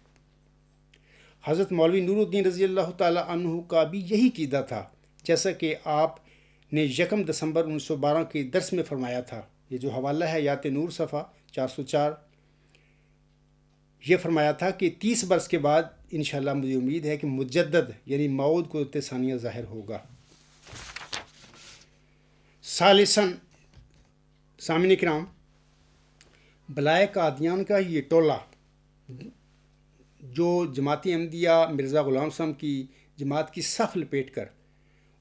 حضرت مولوی نور الدین رضی اللہ تعالیٰ عنہ کا بھی یہی عقیدہ تھا، جیسا کہ آپ نے 1 دسمبر 1912 کے درس میں فرمایا تھا۔ یہ جو حوالہ ہے یات نور صفحہ 404، یہ فرمایا تھا کہ 30 برس کے بعد انشاءاللہ مجھے امید ہے کہ مجدد یعنی موعود قدرت ثانیہ ظاہر ہوگا۔ ثالثاً سامعین کرام، بلائے قادیان کا یہ ٹولہ جو جماعت احمدیہ مرزا غلام صاحب کی جماعت کی صف لپیٹ کر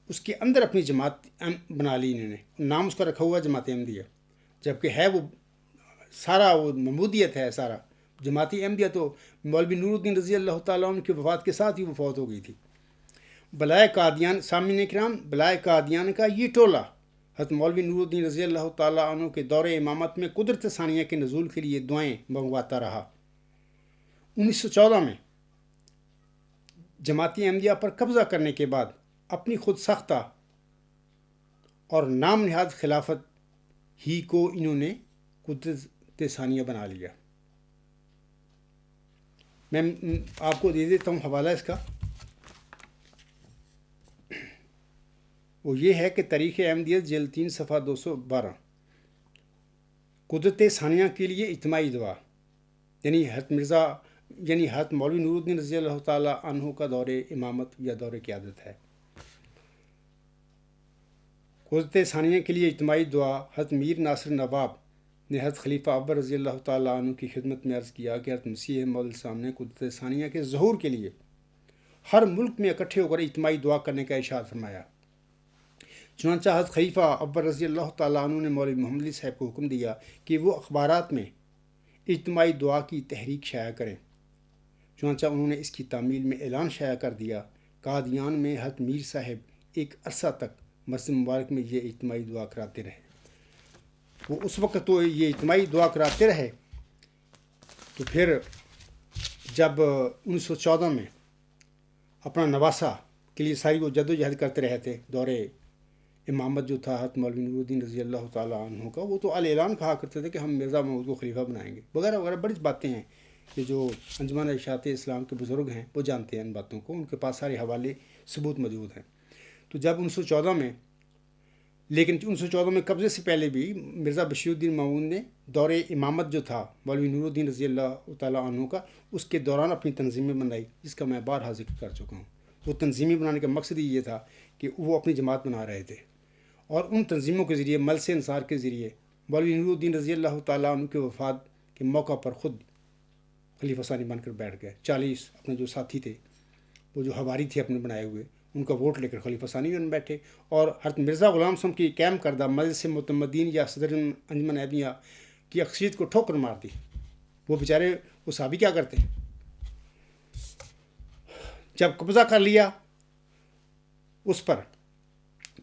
اس کے اندر اپنی جماعت بنا لی، انہوں نے نام اس کا رکھا ہوا جماعت احمدیہ، جبکہ ہے وہ سارا وہ محمودیت ہے سارا۔ جماعت احمدیہ تو مولوی نور الدین رضی اللہ تعالیٰ عنہ کی وفات کے ساتھ ہی وہ فوت ہو گئی تھی۔ بلائے قادیان، سامعین کرام، بلائے قادیان کا یہ ٹولہ حضرت مولوی نور الدین رضی اللہ تعالیٰ عنہ کے دور امامت میں قدرت ثانیہ کے نزول کے لیے دعائیں منگواتا رہا۔ 1914 میں جماعت احمدیہ پر قبضہ کرنے کے بعد اپنی خود ساختہ اور نام نہاد خلافت ہی کو انہوں نے قدرت ثانیہ بنا لیا۔ میں آپ کو دے دیتا ہوں حوالہ اس کا، وہ یہ ہے کہ تاریخ احمدیت جلد 3 صفحہ 212، قدرت ثانیہ کے لیے اجتماعی دعا، یعنی حضرت مولوی نور الدین رضی اللہ تعالیٰ عنہ کا دور امامت یا دور قیادت ہے۔ قدرت ثانیہ کے لیے اجتماعی دعا، حضرت میر ناصر نواب نے حضرت خلیفہ اول رضی اللہ تعالیٰ عنہ کی خدمت میں عرض کیا کہ حضرت مسیح موعود علیہ السلام نے قدرت ثانیہ کے ظہور کے لیے ہر ملک میں اکٹھے ہو کر اجتماعی دعا کرنے کا ارشاد فرمایا۔ چنانچہ حضرت خلیفہ اول رضی اللہ تعالیٰ عنہ نے مولوی محمد علی صاحب کو حکم دیا کہ وہ اخبارات میں اجتماعی دعا کی تحریک شائع کریں۔ چنانچہ انہوں نے اس کی تعمیل میں اعلان شائع کر دیا۔ قادیان میں حضرت میر صاحب ایک عرصہ تک مسجد مبارک میں یہ اجتماعی دعا کراتے رہے۔ وہ اس وقت تو یہ اجتماعی دعا کراتے رہے، تو پھر جب 1914 میں اپنا نواسہ کے لیے ساری وہ جد و جہد کرتے رہے تھے، دور امامت جو تھا حضرت مولوی نور الدین رضی اللہ تعالیٰ عنہ کا، وہ تو اعلان کہا کرتے تھے کہ ہم مرزا محمود کو خلیفہ بنائیں گے وغیرہ وغیرہ، بڑی باتیں ہیں کہ جو انجمن ارشاد اسلام کے بزرگ ہیں وہ جانتے ہیں ان باتوں کو، ان کے پاس سارے حوالے ثبوت موجود ہیں۔ تو جب 1914 میں، لیکن 1914 میں قبضے سے پہلے بھی مرزا بشیر الدین مامون نے دور امامت جو تھا مولوی نور الدین رضی اللہ تعالیٰ عنہ کا، اس کے دوران اپنی تنظیمیں بنائی، جس کا میں بارہا ذکر کر چکا ہوں۔ وہ تنظیمیں بنانے کا مقصد ہی یہ تھا کہ وہ اپنی جماعت بنا رہے تھے، اور ان تنظیموں کے ذریعے ملس انصار کے ذریعے مولوی نور الدین رضی اللہ تعالیٰ عنہ کے وفات کے موقع پر خود خلیفہ ثانی بن کر بیٹھ گئے۔ 40 اپنے جو ساتھی تھے، وہ جو حواری تھے اپنے بنائے ہوئے، ان کا ووٹ لے کر خلیفہ ثانی بن بیٹھے، اور حضرت مرزا غلام صاحب کی قائم کردہ مجلس معتمدین یا صدر انجمن احمدیہ کی اکثریت کو ٹھوکر مار دی۔ وہ بیچارے وہ صحابی کیا کرتے ہیں، جب قبضہ کر لیا اس پر،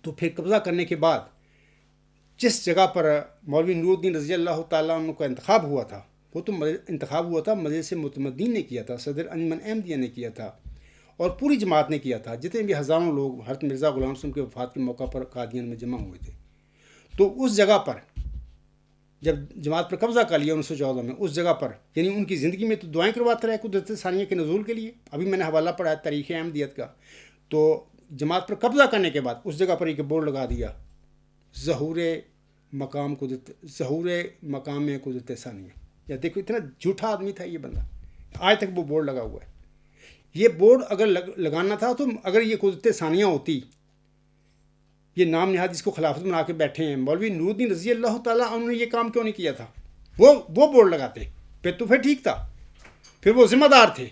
تو پھر قبضہ کرنے کے بعد جس جگہ پر مولوی نور الدین رضی اللہ تعالیٰ عنہ کا انتخاب ہوا تھا، وہ تو انتخاب ہوا تھا مجلس معتمدین نے کیا تھا، صدر انجمن احمدیہ نے کیا تھا، اور پوری جماعت نے کیا تھا، جتنے بھی ہزاروں لوگ حضرت مرزا غلام صاحب کے وفات کے موقع پر قادیان میں جمع ہوئے تھے۔ تو اس جگہ پر جب جماعت پر قبضہ کر لیا 1914 میں، اس جگہ پر یعنی ان کی زندگی میں تو دعائیں کرواتے رہے قدرت ثانیہ کے نزول کے لیے۔ ابھی میں نے حوالہ پڑھا ہے تاریخ احمدیت کا، تو جماعت پر قبضہ کرنے کے بعد اس جگہ پر ایک بورڈ لگا دیا، ظہور مقام قدرت ثانیہ۔ یا دیکھو اتنا جھوٹا آدمی تھا یہ بندہ آج تک وہ بورڈ لگا ہوا ہے. یہ بورڈ اگر لگانا تھا تو اگر یہ قدرت ثانیہ ہوتی، یہ نام نہاد جس کو خلافت بنا کے بیٹھے ہیں مولوی نور الدین رضی اللہ تعالیٰ عنہ نے یہ کام کیوں نہیں کیا تھا؟ وہ بورڈ لگاتے پھر ٹھیک تھا، پھر وہ ذمہ دار تھے.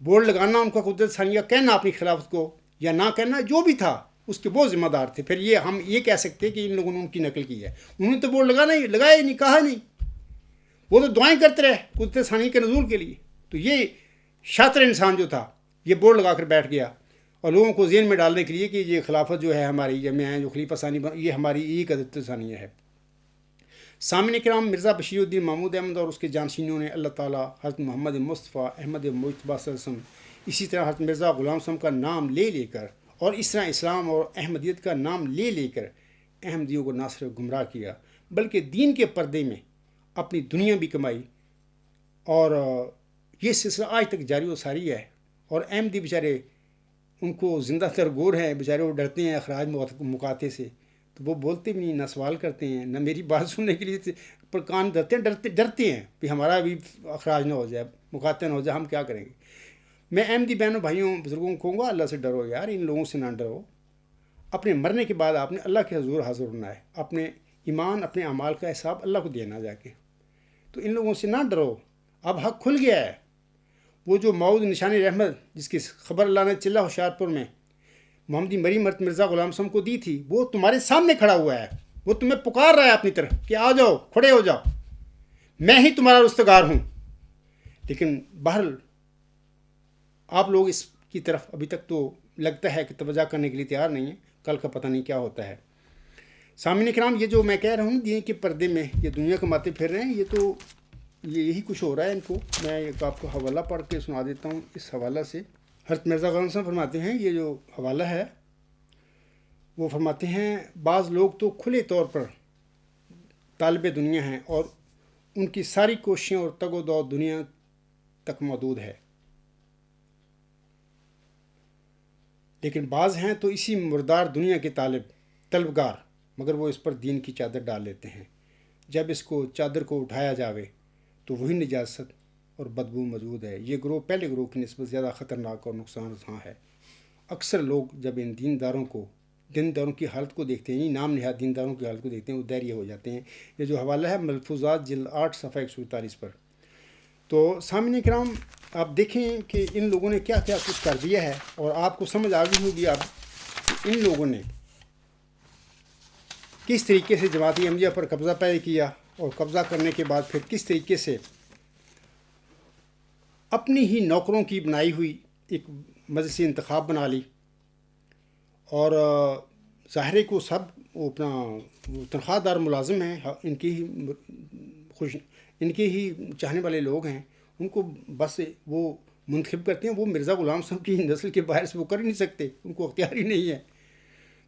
بورڈ لگانا ان کا قدرت ثانیہ کہنا اپنی خلافت کو یا نہ کہنا جو بھی تھا اس کے وہ ذمہ دار تھے. پھر یہ ہم یہ کہہ سکتے کہ ان لوگوں نے ان کی نقل کی ہے. انہوں نے تو بورڈ لگایا ہی نہیں، کہا نہیں. وہ تو دعائیں کرتے رہے قدرت ثانیہ کے نزول کے لیے. تو یہ شاطر انسان جو تھا یہ بورڈ لگا کر بیٹھ گیا اور لوگوں کو ذہن میں ڈالنے کے لیے کہ یہ خلافت جو ہے ہماری، جب میں ہیں جو خلیفہ ثانی یہ ہماری ایک قدرت ثانیہ ہے. سامعین کرام، مرزا بشیر الدین محمود احمد اور اس کے جانشینوں نے اللہ تعالیٰ حضرت محمد مصطفیٰ احمد مجتبیٰ صلی اللہ علیہ وسلم، اسی طرح حضرت مرزا غلام وسلم کا نام لے کر اور اس طرح اسلام اور احمدیت کا نام لے کر احمدیوں کو نہ صرف گمراہ کیا بلکہ دین کے پردے میں اپنی دنیا بھی کمائی. اور یہ سلسلہ آج تک جاری و ساری ہے. اور احمدی بیچارے ان کو زندہ تر گور ہیں بیچارے، وہ ڈرتے ہیں اخراج مقاطع سے، تو وہ بولتے بھی نہیں، نہ سوال کرتے ہیں، نہ میری بات سننے کے لیے پر کان ڈرتے ہیں کہ ہمارا بھی اخراج نہ ہو جائے، مقاطع نہ ہو جائے، ہم کیا کریں گے. میں احمدی بہنوں بھائیوں بزرگوں کو کہوں گا اللہ سے ڈرو یار، ان لوگوں سے نہ ڈرو. اپنے مرنے کے بعد آپ نے اللہ کے حضور حاضر ہونا ہے، اپنے ایمان اپنے اعمال کا حساب اللہ کو دینا جا کے. تو ان لوگوں سے نہ ڈرو، اب حق کھل گیا ہے. وہ جو موعود نشان رحمت جس کی خبر اللہ نے چلہ ہوشیارپور میں محمدی مری مرت مرزا غلام وسلم کو دی تھی، وہ تمہارے سامنے کھڑا ہوا ہے. وہ تمہیں پکار رہا ہے اپنی طرف کہ آ جاؤ، کھڑے ہو جاؤ، میں ہی تمہارا رستگار ہوں. لیکن بہرحال آپ لوگ اس کی طرف ابھی تک تو لگتا ہے کہ توجہ کرنے کے لیے تیار نہیں ہے. کل کا پتہ نہیں کیا ہوتا ہے. سامعین کرام، یہ جو میں کہہ رہا ہوں دین کے پردے میں یہ دنیا کماتے پھر رہے ہیں، یہ تو یہی کچھ ہو رہا ہے ان کو. میں ایک آپ کو حوالہ پڑھ کے سنا دیتا ہوں اس حوالہ سے. حضرت مرزا غلام صاحب فرماتے ہیں، یہ جو حوالہ ہے وہ فرماتے ہیں بعض لوگ تو کھلے طور پر طالب دنیا ہیں اور ان کی ساری کوششیں اور تگ و دو دنیا تک محدود ہے، لیکن بعض ہیں تو اسی مردار دنیا کے طلبگار، مگر وہ اس پر دین کی چادر ڈال لیتے ہیں. جب اس کو چادر کو اٹھایا جاوے تو وہی نجاست اور بدبو موجود ہے. یہ گروہ پہلے گروہ کی نسبت زیادہ خطرناک اور نقصان رساں ہے. اکثر لوگ جب ان دینداروں کی حالت کو دیکھتے ہیں، نام نہاد دینداروں کی حالت کو دیکھتے ہیں، وہ دہریہ ہو جاتے ہیں. یہ جو حوالہ ہے ملفوظات جلد 8 صفحہ 147 پر. تو سامعین کرام، آپ دیکھیں کہ ان لوگوں نے کیا کیا کچھ کر دیا ہے، اور آپ کو سمجھ آ گئی ہوگی اب ان لوگوں نے کس طریقے سے جماعت احمدیہ پر قبضہ پہلے کیا، اور قبضہ کرنے کے بعد پھر کس طریقے سے اپنی ہی نوکروں کی بنائی ہوئی ایک مجلس انتخاب بنا لی. اور ظاہرے کو سب وہ اپنا تنخواہ دار ملازم ہیں، ان کے ہی چاہنے والے لوگ ہیں، ان کو بس وہ منتخب کرتے ہیں. وہ مرزا غلام صاحب کی نسل کے باہر سے وہ کر ہی نہیں سکتے، ان کو اختیار ہی نہیں ہے.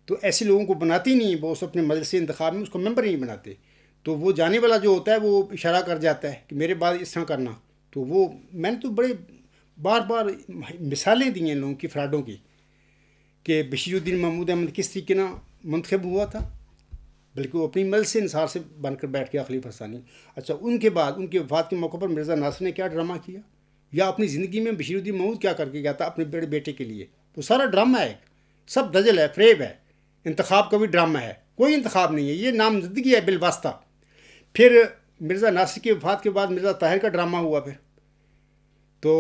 تو ایسے لوگوں کو بناتی نہیں، وہ اس اپنے مجلس انتخاب میں اس کو ممبر نہیں بناتے. تو وہ جانے والا جو ہوتا ہے وہ اشارہ کر جاتا ہے کہ میرے بعد اس طرح کرنا. تو وہ میں نے تو بڑے بار مثالیں دی ہیں لوگوں کی فراڈوں کی، کہ بشیر الدین محمود احمد کس طریقے نہ منتخب ہوا تھا، بلکہ وہ اپنی مجلس انصار سے بن کر بیٹھ گیا خلیفہ ثانی. اچھا، ان کے بعد ان کے وفات کے موقع پر مرزا ناصر نے کیا ڈرامہ کیا، یا اپنی زندگی میں بشیر الدین محمود کیا کر کے گیا تھا اپنے بڑے بیٹے کے لیے. تو سارا ڈرامہ ہے، سب دجل ہے، فریب ہے. انتخاب کا بھی ڈرامہ ہے، کوئی انتخاب نہیں ہے، یہ نامزدگی ہے بالواسطہ. پھر مرزا ناصر کی وفات کے بعد مرزا طاہر کا ڈرامہ ہوا. پھر تو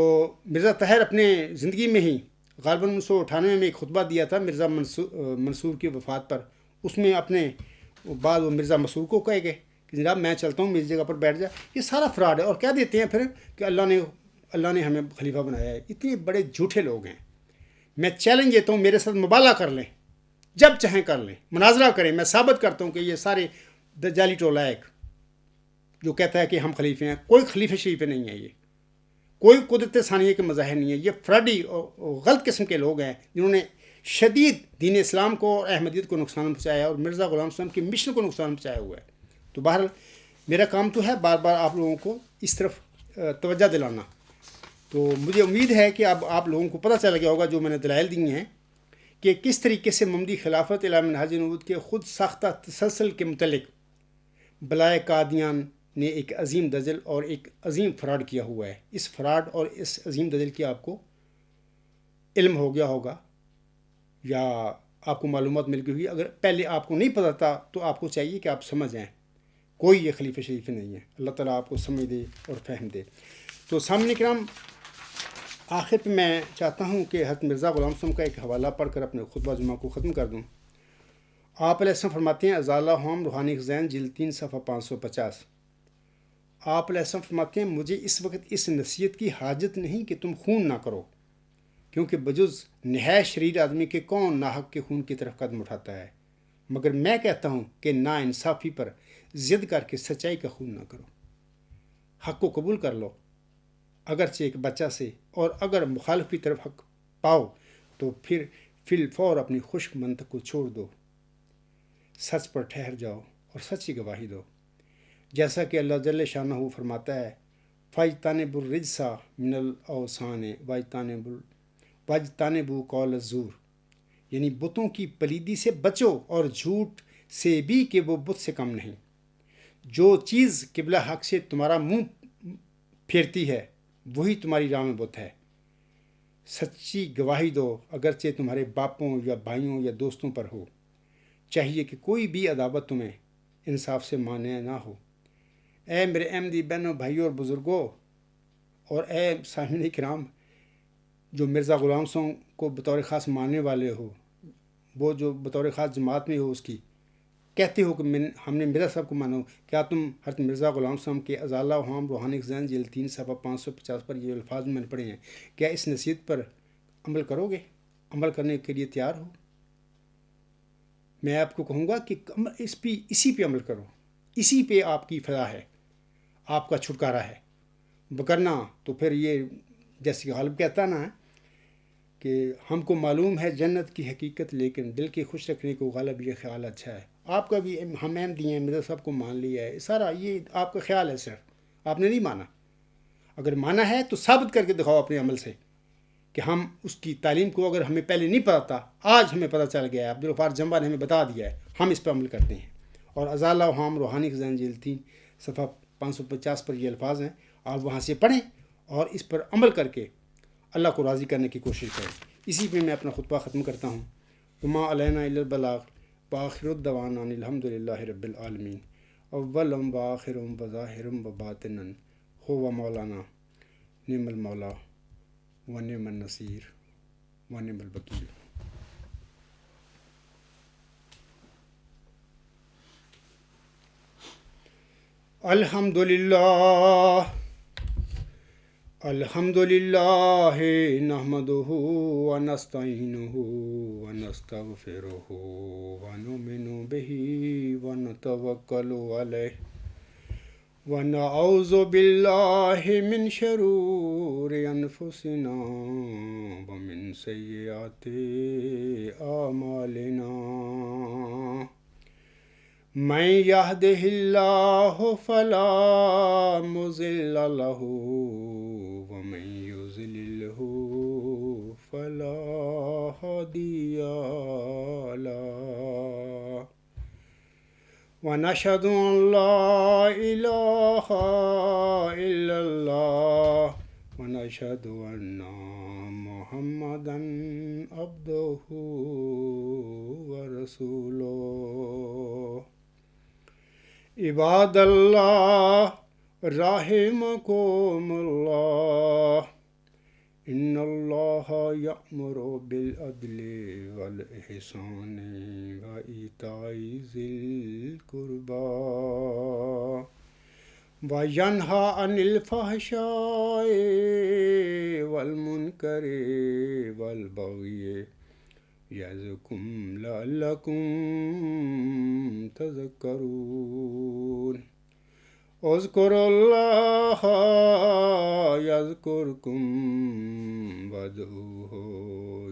مرزا طاہر اپنے زندگی میں ہی غالباً 1998 میں ایک خطبہ دیا تھا مرزا منصور کی وفات پر. اس میں اپنے بعد وہ مرزا مسرور کو کہے گئے کہ جناب میں چلتا ہوں، میری جگہ پر بیٹھ جائے. یہ سارا فراڈ ہے. اور کیا دیتے ہیں پھر کہ اللہ نے ہمیں خلیفہ بنایا ہے. اتنے بڑے جھوٹے لوگ ہیں. میں چیلنج دیتا ہوں، میرے ساتھ مبالغہ کر لیں، جب چاہیں کر لیں، مناظرہ کریں. میں ثابت کرتا ہوں کہ یہ سارے دجالی ٹولہ ایک جو کہتا ہے کہ ہم خلیفے ہیں. کوئی خلیفہ شریف نہیں ہے، یہ کوئی قدرت ثانیہ کے مظاہر نہیں ہے. یہ فراڈی اور غلط قسم کے لوگ ہیں جنہوں نے شدید دین اسلام کو اور احمدیت کو نقصان پہنچایا اور مرزا غلام وسلم کے مشن کو نقصان پہنچایا ہوا ہے. تو بہرحال میرا کام تو ہے بار بار آپ لوگوں کو اس طرف توجہ دلانا. تو مجھے امید ہے کہ اب آپ لوگوں کو پتہ چل گیا ہوگا جو میں نے دلائل دی ہیں کہ کس طریقے سے محمدی خلافت اعلی منہاج نبوت کے خود ساختہ تسلسل کے متعلق بلائے قادیان، نے ایک عظیم دجل اور ایک عظیم فراڈ کیا ہوا ہے. اس فراڈ اور اس عظیم دجل کی آپ کو علم ہو گیا ہوگا یا آپ کو معلومات مل گئی ہوگی. اگر پہلے آپ کو نہیں پتہ تھا تو آپ کو چاہیے کہ آپ سمجھ جائیں. کوئی یہ خلیفہ شریف نہیں ہے. اللہ تعالیٰ آپ کو سمجھ دے اور فہم دے. تو سامعین کرام، آخر پہ میں چاہتا ہوں کہ حضرت مرزا غلام صاحب کا ایک حوالہ پڑھ کر اپنے خطبہ جمعہ کو ختم کر دوں. آپ علیہ السلام فرماتے ہیں، ازالہ ہم روحانی خزین جلد 3 صفحہ 550. آپ علیہ السلام فرماتے ہیں، مجھے اس وقت اس نصیحت کی حاجت نہیں کہ تم خون نہ کرو، کیونکہ بجز نہایت شریر آدمی کے کون ناحق کے خون کی طرف قدم اٹھاتا ہے. مگر میں کہتا ہوں کہ نا انصافی پر ضد کر کے سچائی کا خون نہ کرو. حق کو قبول کر لو اگرچہ ایک بچہ سے، اور اگر مخالف کی طرف حق پاؤ تو پھر فی الفور اپنی خشک منطق کو چھوڑ دو. سچ پر ٹھہر جاؤ اور سچی گواہی دو. جیسا کہ اللہ جل شانہ فرماتا ہے، فَاجْتَنِبُوا الرِّجْسَ مِنَ الْأَوْثَانِ وَاجْتَنِبُوا قَوْلَ الزُّورِ، یعنی بتوں کی پلیدی سے بچو اور جھوٹ سے بھی کہ وہ بت سے کم نہیں. جو چیز قبلہ حق سے تمہارا منہ پھیرتی ہے وہی تمہاری راہ میں بت ہے. سچی گواہی دو اگرچہ تمہارے باپوں یا بھائیوں یا دوستوں پر ہو. چاہیے کہ کوئی بھی عداوت تمہیں انصاف سے مانع نہ ہو. اے میرے احمدی بہنوں، بھائیوں اور بزرگوں، اور اے سامعین کرام جو مرزا غلام صاحب کو بطور خاص ماننے والے ہو، وہ جو بطور خاص جماعت میں ہو، اس کی کہتے ہو کہ ہم نے مرزا صاحب کو مانو. کیا تم حضرت مرزا غلام صاحب کے ازالہ ہم روحانی خزین جلد 3 صفحہ 550 پر یہ الفاظ میں نے پڑھے ہیں، کیا اس نصیحت پر عمل کرو گے؟ عمل کرنے کے لیے تیار ہو؟ میں آپ کو کہوں گا کہ اسی پہ عمل کرو. اسی پہ آپ کی فلاح ہے، آپ کا چھٹکارا ہے. بکرنا تو پھر یہ جیسے کہ غالب کہتا نا کہ ہم کو معلوم ہے جنت کی حقیقت، لیکن دل کے خوش رکھنے کو غالب یہ خیال اچھا ہے. آپ کا بھی ہم احمدی ہیں، مرزا صاحب کو مان لیا ہے، سارا یہ آپ کا خیال ہے، صرف آپ نے نہیں مانا. اگر مانا ہے تو ثابت کر کے دکھاؤ اپنے عمل سے کہ ہم اس کی تعلیم کو، اگر ہمیں پہلے نہیں پتا تھا آج ہمیں پتہ چل گیا ہے، عبدالغفار جمبا نے ہمیں بتا دیا ہے، ہم اس پر عمل کرتے ہیں. اور ازالہ ہم روحانی خزین جلد 3 صفحہ 550 پر یہ الفاظ ہیں، آپ وہاں سے پڑھیں اور اس پر عمل کر کے اللہ کو راضی کرنے کی کوشش کریں. اسی پہ میں اپنا خطبہ ختم کرتا ہوں. وما علینا الا البلاغ وآخر الدعوانا الحمد للہ رب العالمین. اولم وآخرم وظاہرم وباطنن هو مولانا نعم المولا ونعم النصیر ونعم الوکیل. الحمد للہ نحمدہ ونستعینہ ونستغفرہ ونؤمن بہ ونتوکل علیہ ونعوذ باللہ من شرور انفسنا ومن سیئات اعمالنا. من یہدہ اللہ فلا مضل لہ ومن یضللہ فلا ہادی لہ. ونشہد ان لا الہ الا اللہ ونشہد ان محمدا عبدہ ورسولہ. عباد اللہ رحمکم اللہ، ان اللہ یأمر بالعدل والاحسان وایتاء ذی القربی وینہی عن الفحشاء والمنکر والبغی یعظکم لعلکم تذکرون. اذکروا اللہ یذکرکم وادعوہ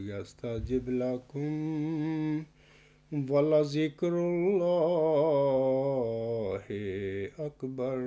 یستجب لکم ولذکر اللہ اکبر.